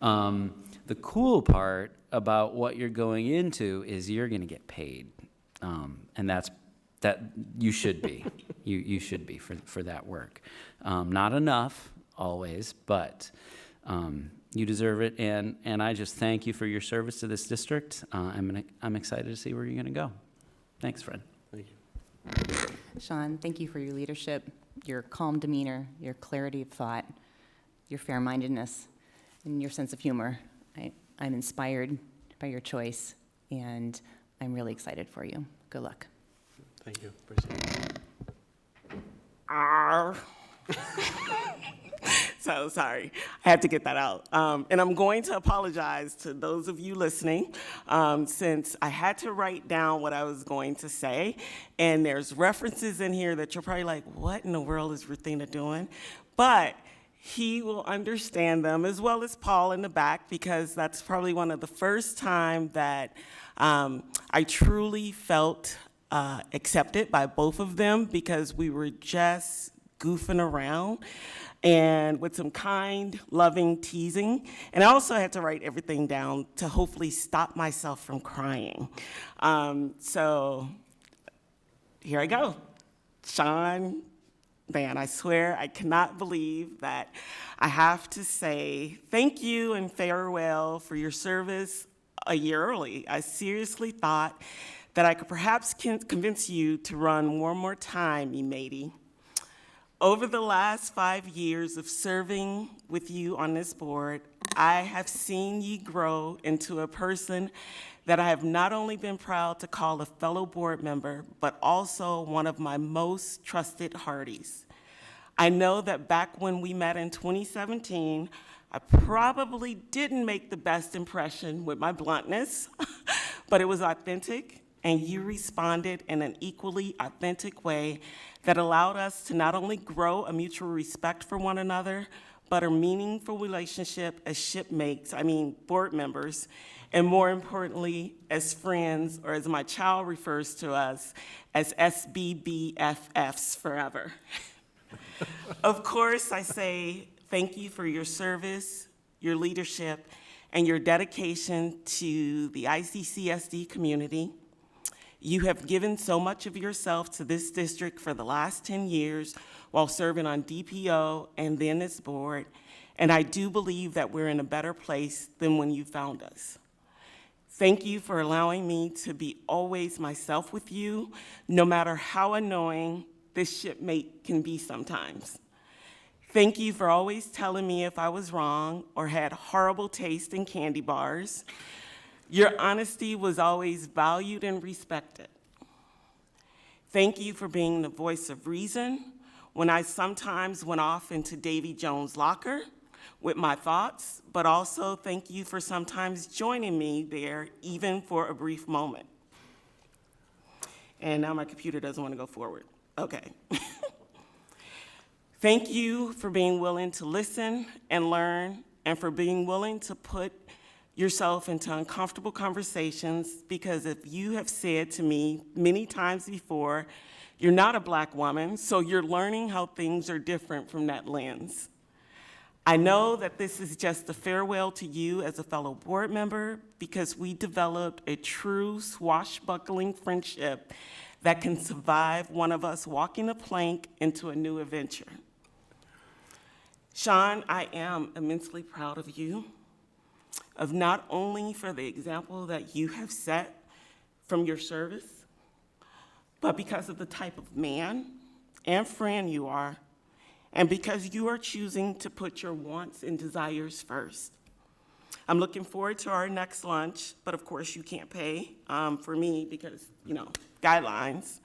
The cool part about what you're going into is you're going to get paid. And that you should be. You should be for that work. Not enough always, but you deserve it. And I just thank you for your service to this district. I'm excited to see where you're going to go. Thanks, Fred. Thank you. Sean, thank you for your leadership, your calm demeanor, your clarity of thought, your fair-mindedness, and your sense of humor. I'm inspired by your choice, and I'm really excited for you. Good luck. Thank you. Appreciate it. So sorry, I had to get that out. And I'm going to apologize to those of you listening, since I had to write down what I was going to say, and there's references in here that you're probably like, what in the world is Ruthina doing? But he will understand them, as well as Paul in the back, because that's probably one of the first time that I truly felt accepted by both of them, because we were just goofing around and with some kind, loving teasing. And I also had to write everything down to hopefully stop myself from crying. So here I go. Sean, man, I swear I cannot believe that I have to say thank you and farewell for your service a year early. I seriously thought that I could perhaps convince you to run one more time, me matey. Over the last 5 years of serving with you on this board, I have seen you grow into a person that I have not only been proud to call a fellow board member, but also one of my most trusted hearties. I know that back when we met in 2017, I probably didn't make the best impression with my bluntness, but it was authentic, and you responded in an equally authentic way that allowed us to not only grow a mutual respect for one another, but a meaningful relationship as shipmates, board members, and more importantly, as friends, or as my child refers to us, as SBBFFs forever. Of course, I say thank you for your service, your leadership, and your dedication to the ICCSD community. You have given so much of yourself to this district for the last 10 years while serving on DPO and then this board, and I do believe that we're in a better place than when you found us. Thank you for allowing me to be always myself with you, no matter how annoying this shipmate can be sometimes. Thank you for always telling me if I was wrong or had horrible taste in candy bars. Your honesty was always valued and respected. Thank you for being the voice of reason when I sometimes went off into Davy Jones' locker with my thoughts, but also thank you for sometimes joining me there, even for a brief moment. And now my computer doesn't want to go forward. Okay. Thank you for being willing to listen and learn, and for being willing to put yourself into uncomfortable conversations, because if you have said to me many times before, you're not a Black woman, so you're learning how things are different from that lens. I know that this is just a farewell to you as a fellow board member, because we developed a true swashbuckling friendship that can survive one of us walking a plank into a new adventure. Sean, I am immensely proud of you, of not only for the example that you have set from your service, but because of the type of man and friend you are, and because you are choosing to put your wants and desires first. I'm looking forward to our next lunch, but of course you can't pay for me because, guidelines.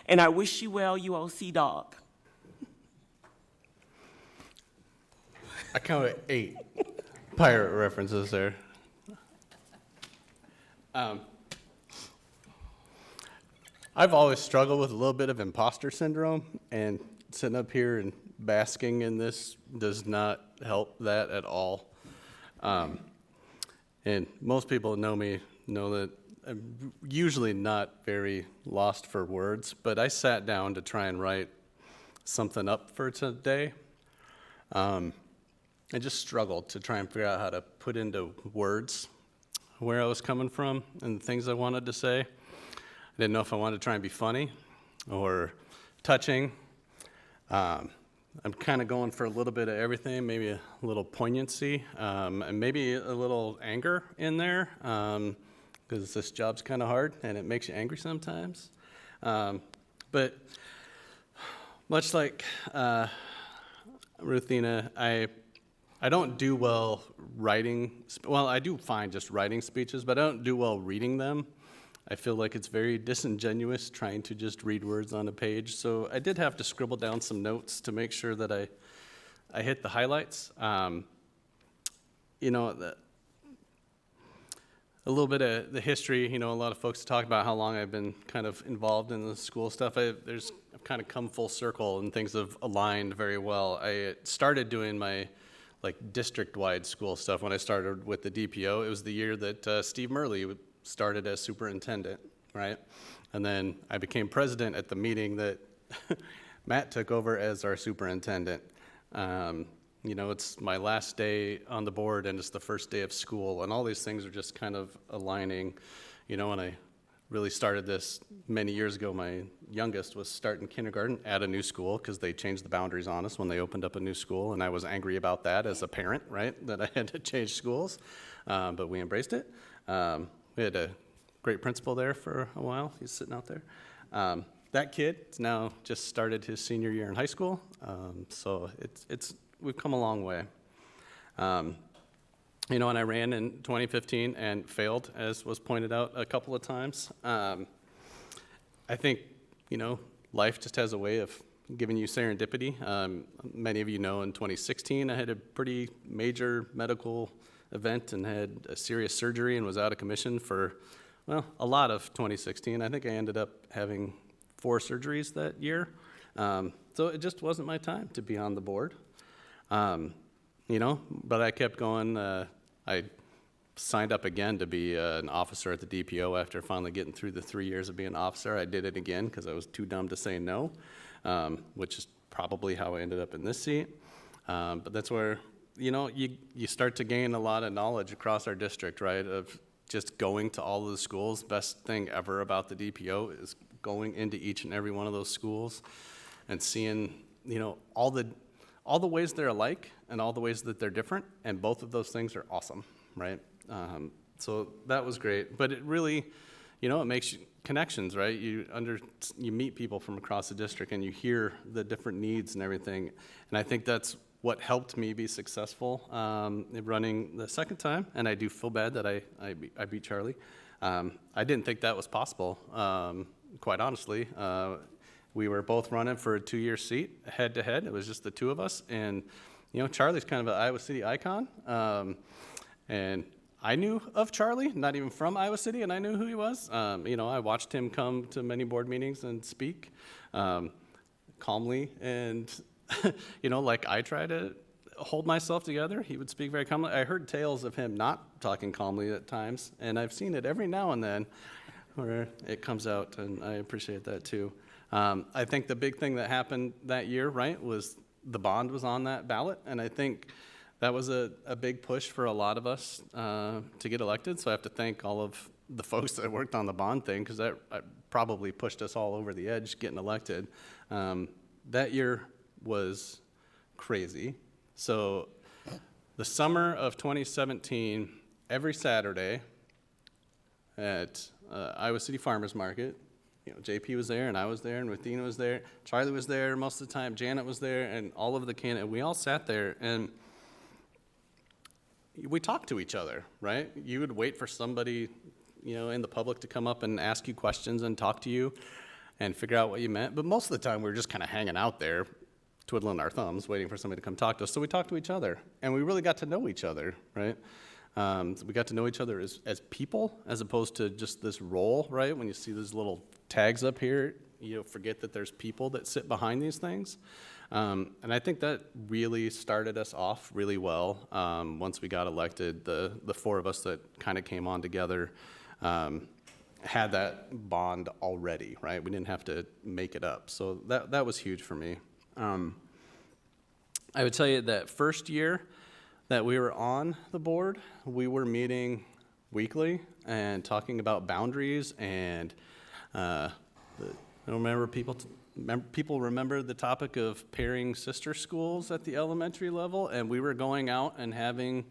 And I wish you well, UOC dog. I counted 8 pirate references there. I've always struggled with a little bit of imposter syndrome, and sitting up here and basking in this does not help that at all. And most people know me, know that I'm usually not very lost for words, but I sat down to try and write something up for today. I just struggled to try and figure out how to put into words where I was coming from and the things I wanted to say. I didn't know if I wanted to try and be funny or touching. I'm kind of going for a little bit of everything, maybe a little poignancy, and maybe a little anger in there, because this job's kind of hard and it makes you angry sometimes. But much like Ruthina, I don't do well writing, well, I do fine just writing speeches, but I don't do well reading them. I feel like it's very disingenuous trying to just read words on a page. So I did have to scribble down some notes to make sure that I hit the highlights. A little bit of the history, a lot of folks talk about how long I've been kind of involved in the school stuff. I've kind of come full circle and things have aligned very well. I started doing my district-wide school stuff when I started with the DPO. It was the year that Steve Murley started as superintendent, right? And then I became president at the meeting that Matt took over as our superintendent. It's my last day on the board and it's the first day of school, and all these things are just kind of aligning. When I really started this many years ago, my youngest was starting kindergarten at a new school because they changed the boundaries on us when they opened up a new school, and I was angry about that as a parent, right, that I had to change schools, but we embraced it. We had a great principal there for a while. He's sitting out there. That kid's now just started his senior year in high school, so we've come a long way. And I ran in 2015 and failed, as was pointed out a couple of times. I think, life just has a way of giving you serendipity. Many of you know in 2016 I had a pretty major medical event and had a serious surgery and was out of commission for, a lot of 2016. I think I ended up having 4 surgeries that year. So it just wasn't my time to be on the board. But I kept going. I signed up again to be an officer at the DPO after finally getting through the 3 years of being an officer. I did it again because I was too dumb to say no, which is probably how I ended up in this seat. But that's where, you start to gain a lot of knowledge across our district, right? Of just going to all of the schools. Best thing ever about the DPO is going into each and every one of those schools and seeing, all the ways they're alike and all the ways that they're different. And both of those things are awesome, right? So that was great. But it really, it makes you connections, right? You meet people from across the district and you hear the different needs and everything. And I think that's what helped me be successful in running the second time. And I do feel bad that I beat Charlie. I didn't think that was possible, quite honestly. We were both running for a 2-year seat head to head. It was just the two of us. And, Charlie's kind of an Iowa City icon. And I knew of Charlie, not even from Iowa City, and I knew who he was. I watched him come to many board meetings and speak calmly. And, like I try to hold myself together, he would speak very calmly. I heard tales of him not talking calmly at times, and I've seen it every now and then where it comes out, and I appreciate that too. I think the big thing that happened that year, right, was the bond was on that ballot, and I think that was a big push for a lot of us to get elected. So I have to thank all of the folks that worked on the bond thing, because that probably pushed us all over the edge getting elected. That year was crazy. So the summer of 2017, every Saturday at Iowa City Farmers Market, JP was there, and I was there, and Ruthina was there, Charlie was there most of the time, Janet was there, and all of the candidates. We all sat there, and we talked to each other, right? You would wait for somebody, in the public to come up and ask you questions and talk to you and figure out what you meant. But most of the time, we were just kind of hanging out there, twiddling our thumbs, waiting for somebody to come talk to us. So we talked to each other, and we really got to know each other, right? So we got to know each other as people, as opposed to just this role, right? When you see these little tags up here, forget that there's people that sit behind these things. And I think that really started us off really well. Once we got elected, the four of us that kind of came on together had that bond already, right? We didn't have to make it up. So that was huge for me. I would tell you that first year that we were on the board, we were meeting weekly and talking about boundaries, and I don't remember people remember the topic of pairing sister schools at the elementary level, and we were going out and having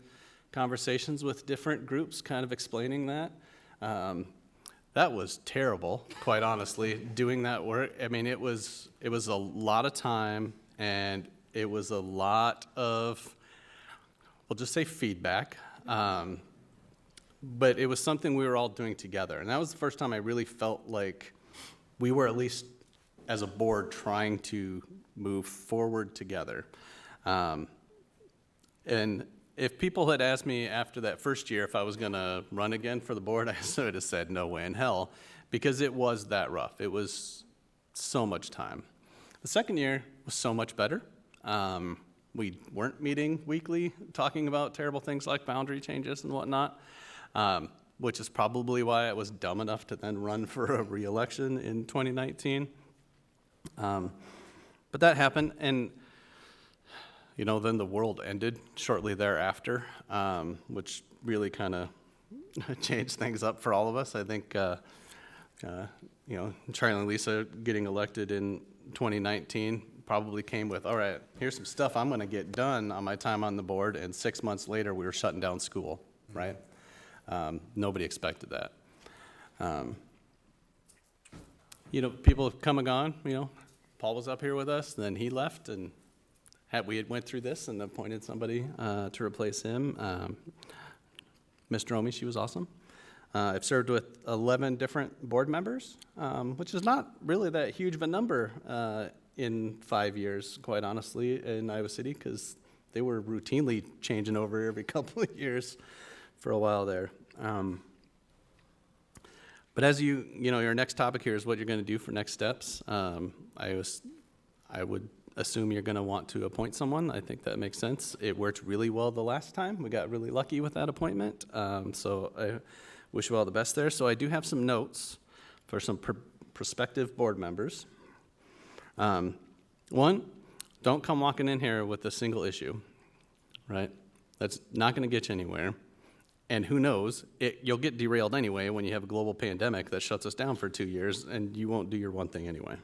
conversations with different groups, kind of explaining that. That was terrible, quite honestly, doing that work. I mean, it was a lot of time, and it was a lot of, we'll just say feedback. But it was something we were all doing together. And that was the first time I really felt like we were, at least as a board, trying to move forward together. And if people had asked me after that first year if I was going to run again for the board, I would have said no way in hell, because it was that rough. It was so much time. The second year was so much better. We weren't meeting weekly, talking about terrible things like boundary changes and whatnot, which is probably why I was dumb enough to then run for a re-election in 2019. But that happened, and then the world ended shortly thereafter, which really kind of changed things up for all of us. I think, Charlie and Lisa getting elected in 2019 probably came with, all right, here's some stuff I'm going to get done on my time on the board, and 6 months later we were shutting down school, right? Nobody expected that. People have come and gone. Paul was up here with us, then he left, and we had went through this and appointed somebody to replace him. Ms. Dromey, she was awesome. I've served with 11 different board members, which is not really that huge of a number in 5 years, quite honestly, in Iowa City, because they were routinely changing over every couple of years for a while there. But as your next topic here is what you're going to do for next steps. I would assume you're going to want to appoint someone. I think that makes sense. It worked really well the last time. We got really lucky with that appointment. So I wish you all the best there. So I do have some notes for some prospective board members. One, Don't come walking in here with a single issue, right? That's not going to get you anywhere. And who knows, you'll get derailed anyway when you have a global pandemic that shuts us down for 2 years, and you won't do your one thing anyway.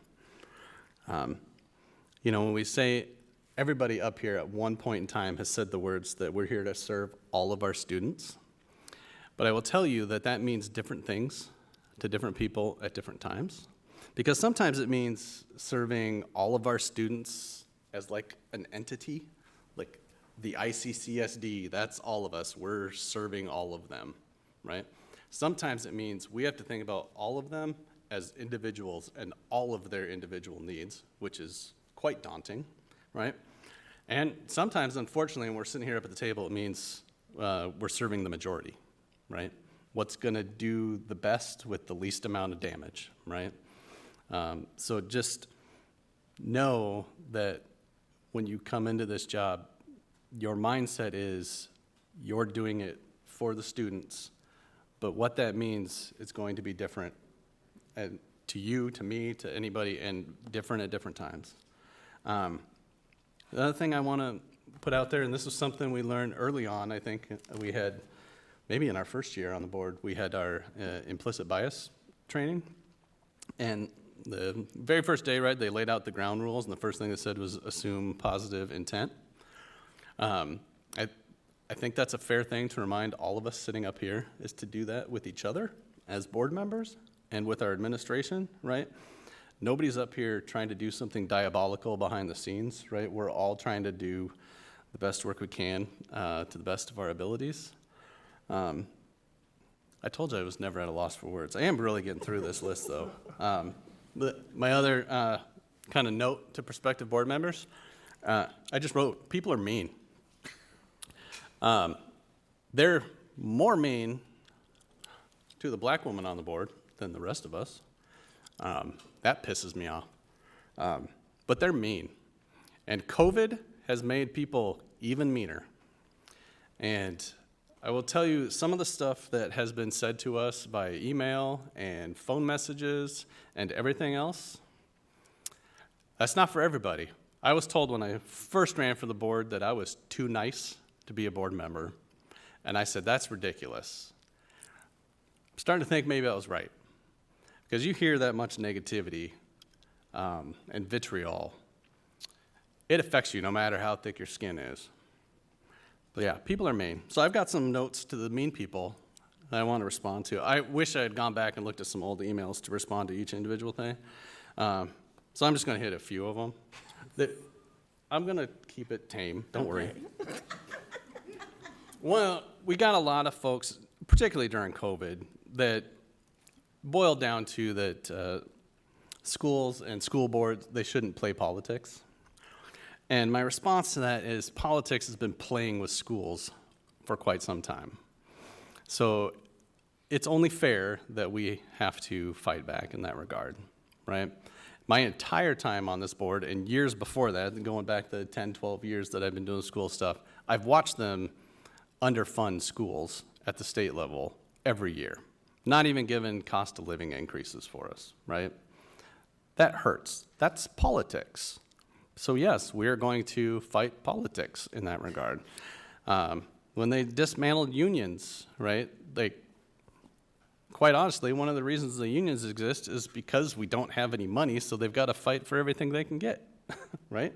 You know, when we say everybody up here at one point in time has said the words that we're here to serve all of our students, but I will tell you that that means different things to different people at different times. Because sometimes it means serving all of our students as like an entity, like the ICCSD, that's all of us, we're serving all of them, right? Sometimes it means we have to think about all of them as individuals and all of their individual needs, which is quite daunting, right? And sometimes, unfortunately, when we're sitting here up at the table, it means we're serving the majority, right? What's gonna do the best with the least amount of damage, right? So just know that when you come into this job, your mindset is you're doing it for the students, but what that means is going to be different and to you, to me, to anybody, and different at different times. The other thing I want to put out there, and this is something we learned early on, I think we had, maybe in our first year on the board, we had our implicit bias training. And the very first day, right, they laid out the ground rules, and the first thing they said was assume positive intent. I think that's a fair thing to remind all of us sitting up here, is to do that with each other as board members and with our administration, right? Nobody's up here trying to do something diabolical behind the scenes, right? We're all trying to do the best work we can to the best of our abilities. I told you I was never at a loss for words. I am really getting through this list, though. But my other kind of note to prospective board members, I just wrote, people are mean. They're more mean to the black woman on the board than the rest of us. That pisses me off. But they're mean. And COVID has made people even meaner. And I will tell you some of the stuff that has been said to us by email and phone messages and everything else, that's not for everybody. I was told when I first ran for the board that I was too nice to be a board member. And I said, that's ridiculous. I'm starting to think maybe I was right. Because you hear that much negativity and vitriol, it affects you no matter how thick your skin is. But yeah, people are mean. So I've got some notes to the mean people that I want to respond to. I wish I had gone back and looked at some old emails to respond to each individual thing. So I'm just going to hit a few of them. I'm going to keep it tame, don't worry. Well, we got a lot of folks, particularly during COVID, that boiled down to that schools and school boards, they shouldn't play politics. And my response to that is politics has been playing with schools for quite some time. So it's only fair that we have to fight back in that regard, right? My entire time on this board, and years before that, going back the 10, 12 years that I've been doing school stuff, I've watched them underfund schools at the state level every year, not even given cost of living increases for us, right? That hurts. That's politics. So yes, we are going to fight politics in that regard. When they dismantled unions, right, quite honestly, one of the reasons the unions exist is because we don't have any money, so they've got to fight for everything they can get, right?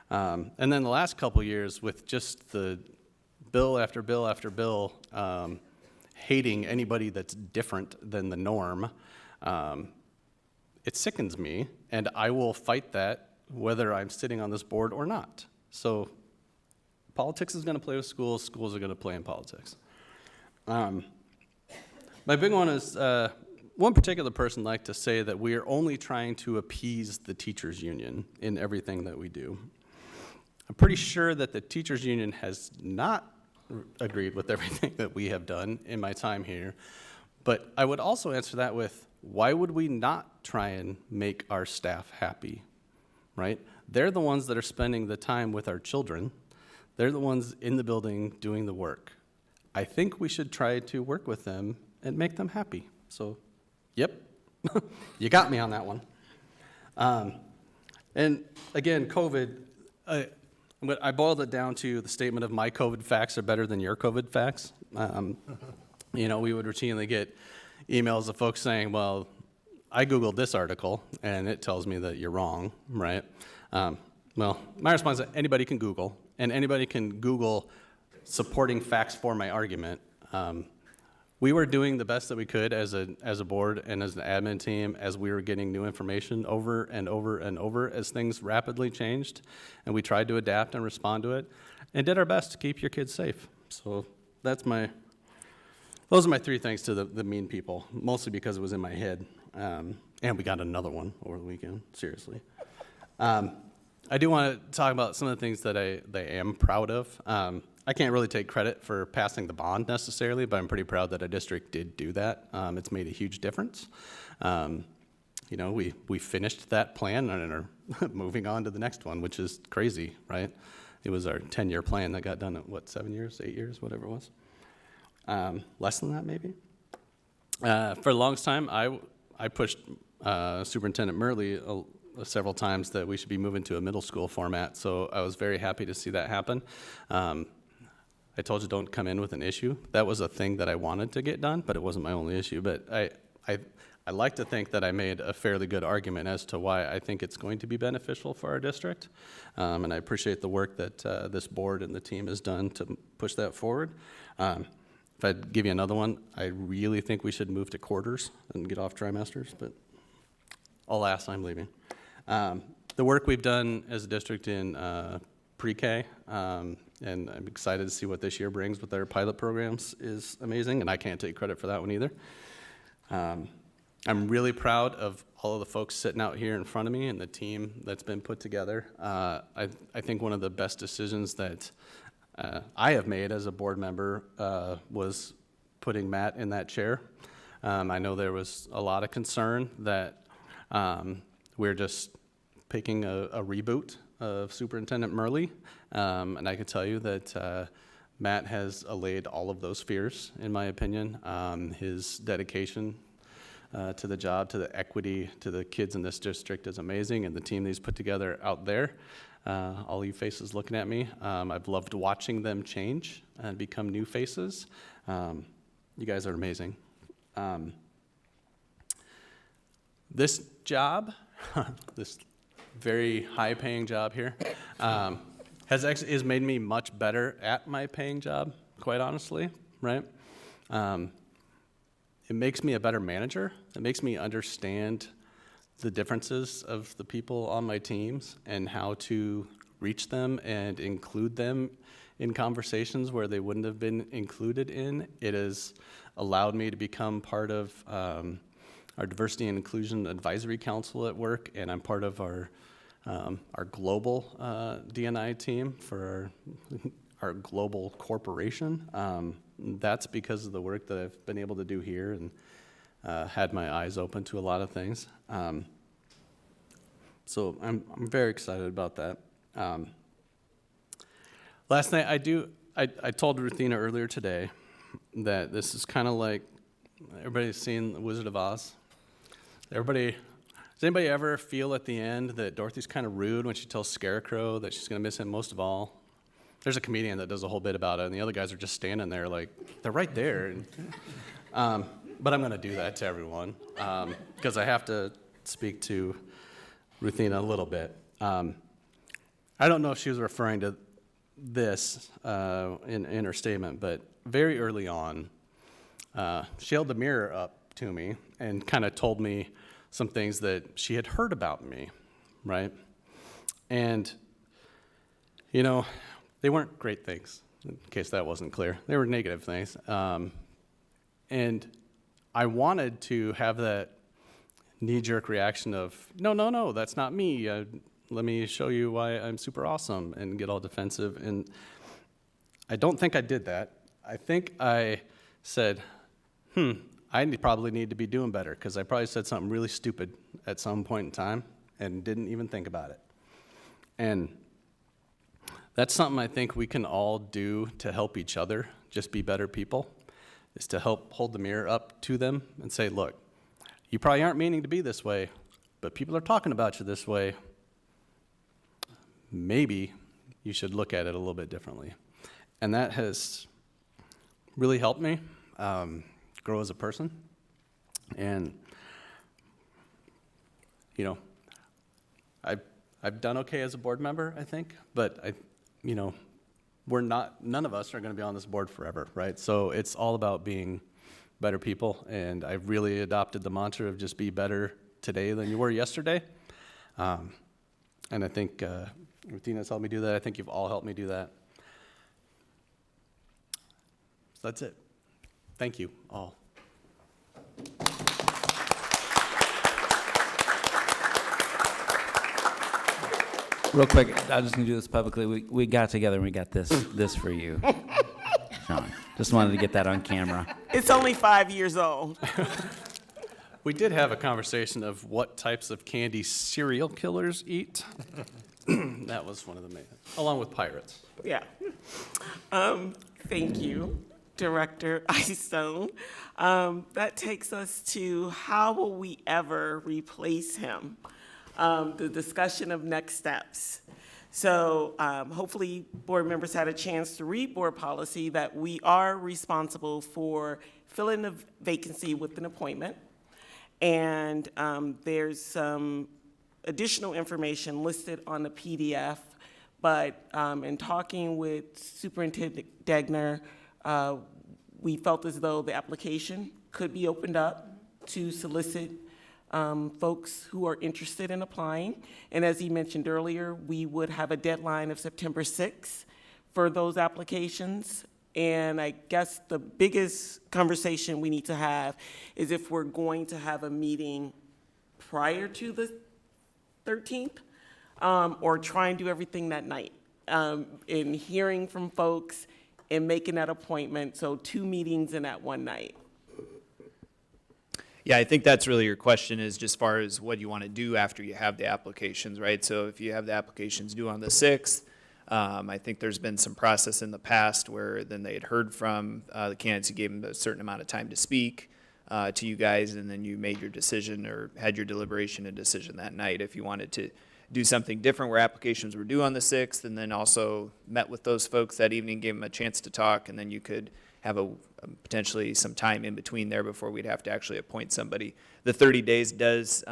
And then the last couple years with just the bill after bill after bill hating anybody that's different than the norm, it sickens me, and I will fight that whether I'm sitting on this board or not. So politics is going to play with schools, schools are going to play in politics. My big one is, one particular person liked to say that we are only trying to appease the teachers' union in everything that we do. I'm pretty sure that the teachers' union has not agreed with everything that we have done in my time here, but I would also answer that with, why would we not try and make our staff happy, right? They're the ones that are spending the time with our children. They're the ones in the building doing the work. I think we should try to work with them and make them happy. So, yep, you got me on that one. And again, COVID, But I boiled it down to the statement of my COVID facts are better than your COVID facts. We would routinely get emails of folks saying, well, I Googled this article, and it tells me that you're wrong, right? Well, my response is anybody can Google, and anybody can Google supporting facts for my argument. We were doing the best that we could as a board and as an admin team as we were getting new information over and over and over as things rapidly changed, and we tried to adapt and respond to it and did our best to keep your kids safe. So those are my three things to the mean people, mostly because it was in my head. And we got another one over the weekend, seriously. I do want to talk about some of the things that I am proud of. I can't really take credit for passing the bond necessarily, but I'm pretty proud that a district did do that. It's made a huge difference. We finished that plan and are moving on to the next one, which is crazy, right? It was our 10-year plan that got done at, 7 years, 8 years, whatever it was? Less than that, maybe? For the longest time, I pushed Superintendent Murley several times that we should be moving to a middle school format, so I was very happy to see that happen. I told you don't come in with an issue. That was a thing that I wanted to get done, but it wasn't my only issue. But I like to think that I made a fairly good argument as to why I think it's going to be beneficial for our district, and I appreciate the work that this board and the team has done to push that forward. If I'd give you another one, I really think we should move to quarters and get off trimesters, but alas, I'm leaving. The work we've done as a district in pre-K, and I'm excited to see what this year brings with our pilot programs, is amazing, and I can't take credit for that one either. I'm really proud of all of the folks sitting out here in front of me and the team that's been put together. I think one of the best decisions that I have made as a board member was putting Matt in that chair. I know there was a lot of concern that we're just picking a reboot of Superintendent Murley, and I can tell you that Matt has allayed all of those fears, in my opinion. His dedication to the job, to the equity, to the kids in this district is amazing, and the team that he's put together out there. All you faces looking at me, I've loved watching them change and become new faces. You guys are amazing. This job, this very high-paying job here, has made me much better at my paying job, quite honestly, right? It makes me a better manager. It makes me understand the differences of the people on my teams and how to reach them and include them in conversations where they wouldn't have been included in. It has allowed me to become part of our Diversity and Inclusion Advisory Council at work, and I'm part of our global D&I team for our global corporation. That's because of the work that I've been able to do here and had my eyes open to a lot of things. So I'm very excited about that. Last night I told Ruthina earlier today that this is kind of like, everybody's seen The Wizard of Oz? Does anybody ever feel at the end that Dorothy's kind of rude when she tells Scarecrow that she's going to miss him most of all? There's a comedian that does a whole bit about it, and the other guys are just standing there like, they're right there. But I'm going to do that to everyone because I have to speak to Ruthina a little bit. I don't know if she was referring to this in her statement, but very early on, she held the mirror up to me and kind of told me some things that she had heard about me, right? And, they weren't great things, in case that wasn't clear. They were negative things. And I wanted to have that knee-jerk reaction of, no, that's not me. Let me show you why I'm super awesome, and get all defensive. And I don't think I did that. I think I said, I probably need to be doing better, because I probably said something really stupid at some point in time and didn't even think about it. And that's something I think we can all do to help each other just be better people, is to help hold the mirror up to them and say, look, you probably aren't meaning to be this way, but people are talking about you this way. maybe you should look at it a little bit differently. And that has really helped me grow as a person. And, you know, I've done okay as a board member, I think, but none of us are going to be on this board forever, right? So it's all about being better people, and I've really adopted the mantra of just be better today than you were yesterday. And I think Rutina's helped me do that. I think you've all helped me do that. So that's it. Thank you all. Real quick, I'm just gonna do this publicly. We got together and we got this for you, Sean. Just wanted to get that on camera. It's only 5 years old. We did have a conversation of what types of candy serial killers eat. That was one of the main, along with pirates. Yeah. Thank you, Director Eystone. That takes us to how will we ever replace him? The discussion of next steps. So hopefully board members had a chance to read board policy that we are responsible for filling the vacancy with an appointment. And there's some additional information listed on the PDF, but in talking with Superintendent Degner, we felt as though the application could be opened up to solicit folks who are interested in applying. And as he mentioned earlier, we would have a deadline of September 6th for those applications. And I guess the biggest conversation we need to have is if we're going to have a meeting prior to the 13th, or try and do everything that night, in hearing from folks and making that appointment. So 2 meetings in that one night. Yeah, I think that's really your question, is just far as what you want to do after you have the applications, right? So if you have the applications due on the 6th, I think there's been some process in the past where then they had heard from the candidates, you gave them a certain amount of time to speak to you guys, and then you made your decision or had your deliberation and decision that night. If you wanted to do something different where applications were due on the 6th, and then also met with those folks that evening, gave them a chance to talk, and then you could have potentially some time in between there before we'd have to actually appoint somebody. The 30 days does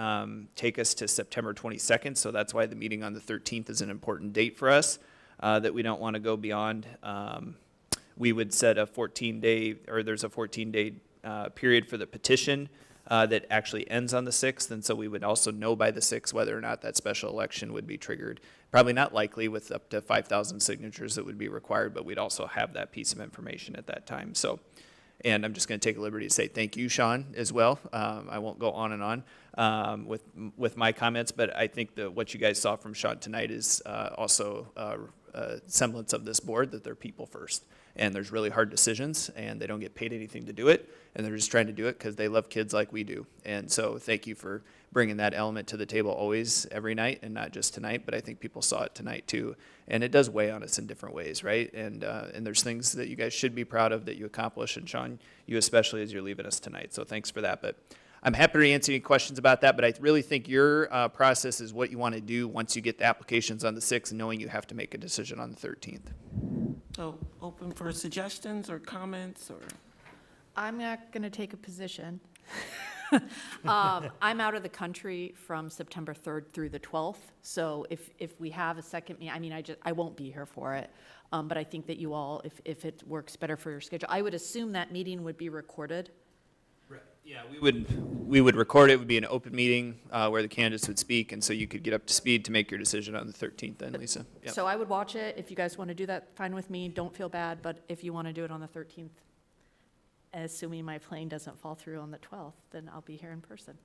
take us to September 22nd, so that's why the meeting on the 13th is an important date for us, that we don't want to go beyond. We would set a 14-day, or there's a 14-day period for the petition that actually ends on the 6th, and so we would also know by the 6th whether or not that special election would be triggered. Probably not likely with up to 5,000 signatures that would be required, but we'd also have that piece of information at that time. So, and I'm just going to take a liberty to say thank you, Sean, as well. I won't go on and on with my comments, but I think that what you guys saw from Sean tonight is also a semblance of this board, that they're people first. And there's really hard decisions, and they don't get paid anything to do it, and they're just trying to do it because they love kids like we do. And so thank you for bringing that element to the table always, every night, and not just tonight, but I think people saw it tonight too. And it does weigh on us in different ways, right? And there's things that you guys should be proud of that you accomplish, and Sean, you especially, as you're leaving us tonight. So thanks for that. But I'm happy to answer any questions about that, but I really think your process is what you want to do once you get the applications on the 6th, knowing you have to make a decision on the 13th. So open for suggestions or comments or? I'm not going to take a position. I'm out of the country from September 3rd through the 12th. So if we have a second meeting, I mean, I won't be here for it. But I think that you all, if it works better for your schedule, I would assume that meeting would be recorded. Right. Yeah, we would record it. It would be an open meeting where the candidates would speak, and so you could get up to speed to make your decision on the 13th then, Lisa. Yep. So I would watch it. If you guys want to do that, fine with me. Don't feel bad. But if you want to do it on the 13th, assuming my plane doesn't fall through on the 12th, then I'll be here in person.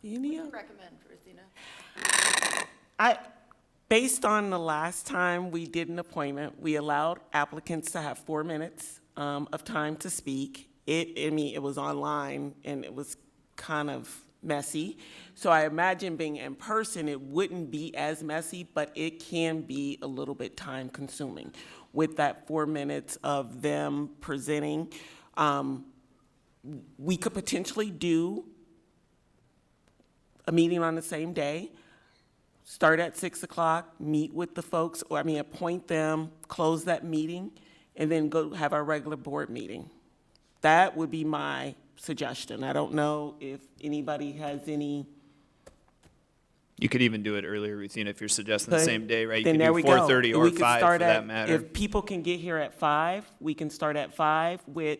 Any other? Recommend, Ruthina. Based on the last time we did an appointment, we allowed applicants to have 4 minutes of time to speak. It was online and it was kind of messy. So I imagine being in person, it wouldn't be as messy, but it can be a little bit time consuming. With that 4 minutes of them presenting, we could potentially do a meeting on the same day, start at 6 o'clock, meet with the folks, appoint them, close that meeting, and then go have our regular board meeting. That would be my suggestion. I don't know if anybody has any. You could even do it earlier, Ruthina, if you're suggesting the But same day, right? You then could there do we go. 4:30 or We could 5 start for at- that matter. If people can get here at 5, we can start at 5 with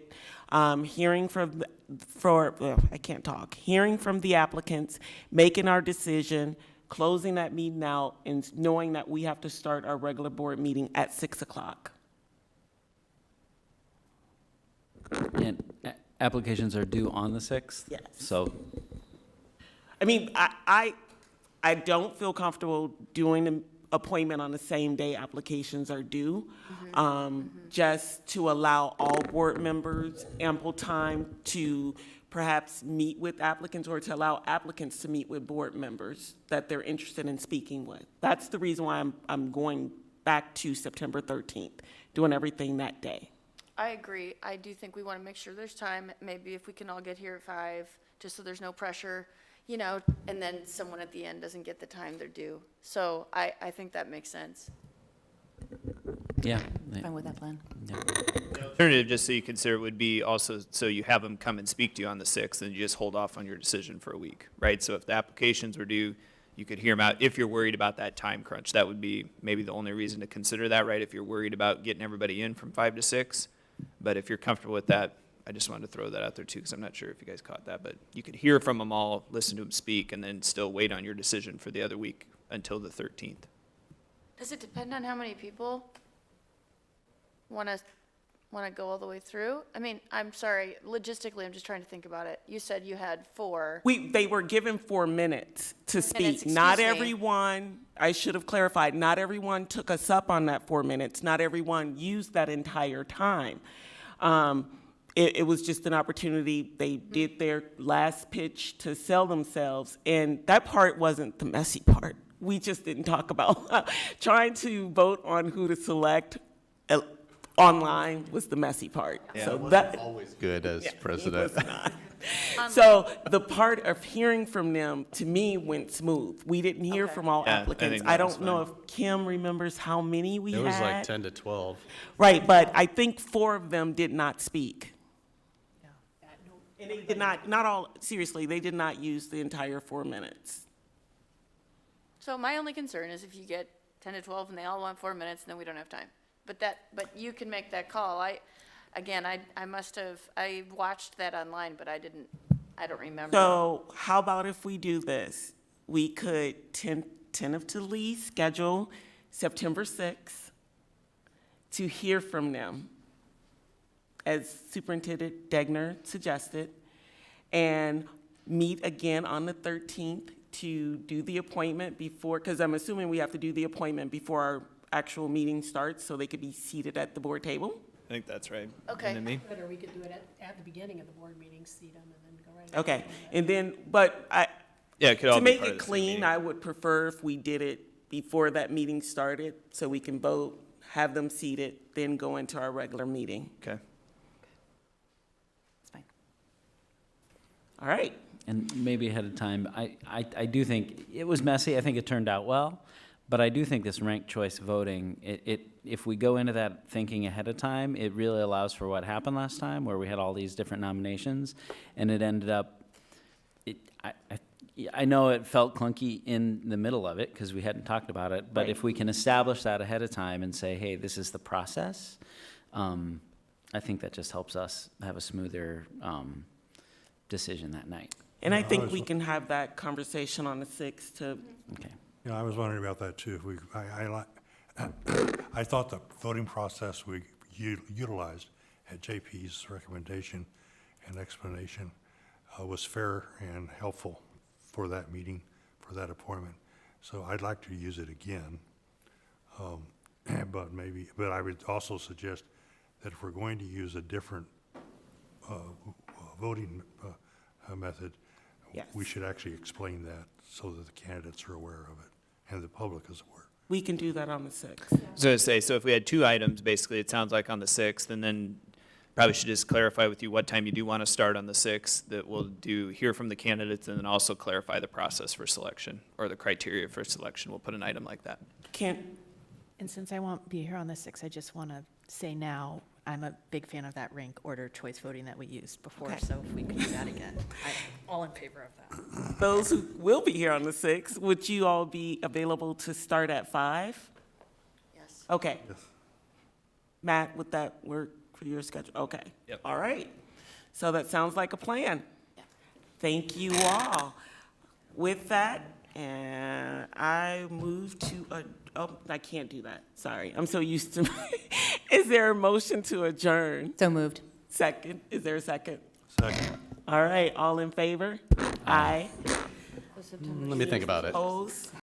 hearing from hearing from the applicants, making our decision, closing that meeting out, and knowing that we have to start our regular board meeting at 6 o'clock. And applications are due on the 6th? Yes. So, I don't feel comfortable doing an appointment on the same day applications are due, just to allow all board members ample time to perhaps meet with applicants or to allow applicants to meet with board members that they're interested in speaking with. That's the reason why I'm going back to September 13th, doing everything that day. I agree. I do think we want to make sure there's time, maybe if we can all get here at 5, just so there's no pressure, and then someone at the end doesn't get the time they're due. So I think that makes sense. yeah. Fine with that plan. Alternative, just so you consider, would be also, so you have them come and speak to you on the 6th, and you just hold off on your decision for a week, right? So if the applications were due, you could hear them out. If you're worried about that time crunch, that would be maybe the only reason to consider that, right? If you're worried about getting everybody in from 5 to 6. But if you're comfortable with that, I just wanted to throw that out there too, because I'm not sure if you guys caught that. But you could hear from them all, listen to them speak, and then still wait on your decision for the other week until the 13th. Does it depend on how many people want to go all the way through? I'm sorry, logistically, I'm just trying to think about it. You said you had 4. They were given 4 minutes to speak. excuse Not me. everyone, I should have clarified, not everyone took us up on that 4 minutes. Not everyone used that entire time. It was just an opportunity. They did their last pitch to sell themselves, and that part wasn't the messy part. We just didn't talk about trying to vote on who to select online was the messy part. Yeah, So it wasn't that always good as it president. was not. So the part of hearing from them, to me, went smooth. We didn't hear Okay. from all Yeah, I applicants. think I that was don't know fine. if Kim remembers how many we It had. was like 10 to 12. Right, but I think 4 of them did not speak. And they did not all, seriously, they did not use the entire 4 minutes. So my only concern is if you get 10 to 12 and they all want 4 minutes, then we don't have time. But you can make that call. I watched that online, but I don't remember. So how about if we do this? We could tentatively schedule September 6th to hear from them, as Superintendent Degner suggested, and meet again on the 13th to do the appointment before, because I'm assuming we have to do the appointment before our actual meeting starts, so they could be seated at the board table. I think that's right. Okay. And me? Or we could do it at the beginning of the board meeting, seat them, and then go right. Okay, and then, but Yeah, it could all to be make part of it the same clean, meeting. I would prefer if we did it before that meeting started, so we can vote, have them seated, then go into our regular meeting. Okay. It's fine. All right. And maybe ahead of time, I do think, it was messy, I think it turned out well, but I do think this ranked choice voting, if we go into that thinking ahead of time, it really allows for what happened last time, where we had all these different nominations, and it ended up, I know it felt clunky in the middle of it, because we hadn't talked about it, but if we can establish that ahead of time and say, hey, this is the process, I think that just helps us have a smoother decision that night. And I think we can have that conversation on the 6th to, Okay. I was wondering about that too. I thought the voting process we utilized at JP's recommendation and explanation was fair and helpful for that meeting, for that appointment. So I'd like to use it again. But I would also suggest that if we're going to use a different voting method, Yes. we should actually explain that so that the candidates are aware of it and the public is aware. we can do that on the 6th. I was going to say, so if we had 2 items, basically, it sounds like on the 6th, and then probably should just clarify with you what time you do want to start on the 6th, that we'll hear from the candidates, and then also clarify the process for selection, or the criteria for selection. We'll put an item like that. And since I won't be here on the 6th, I just want to say now, I'm a big fan of that rank order choice voting that we used before, Okay. so if we could do that again, I'm all in favor of that. Those who will be here on the 6th, would you all be available to start at 5? Yes. Okay. Matt, would that work for your schedule? Okay. Yep. All right. So that sounds like a plan. Thank you all. With that, and I move to, oh, I can't do that. Sorry, I'm so used to. Is there a motion to adjourn? So moved. Second, is there a second? Second. All right, all in favor? Aye. Let me think about it. Opposed?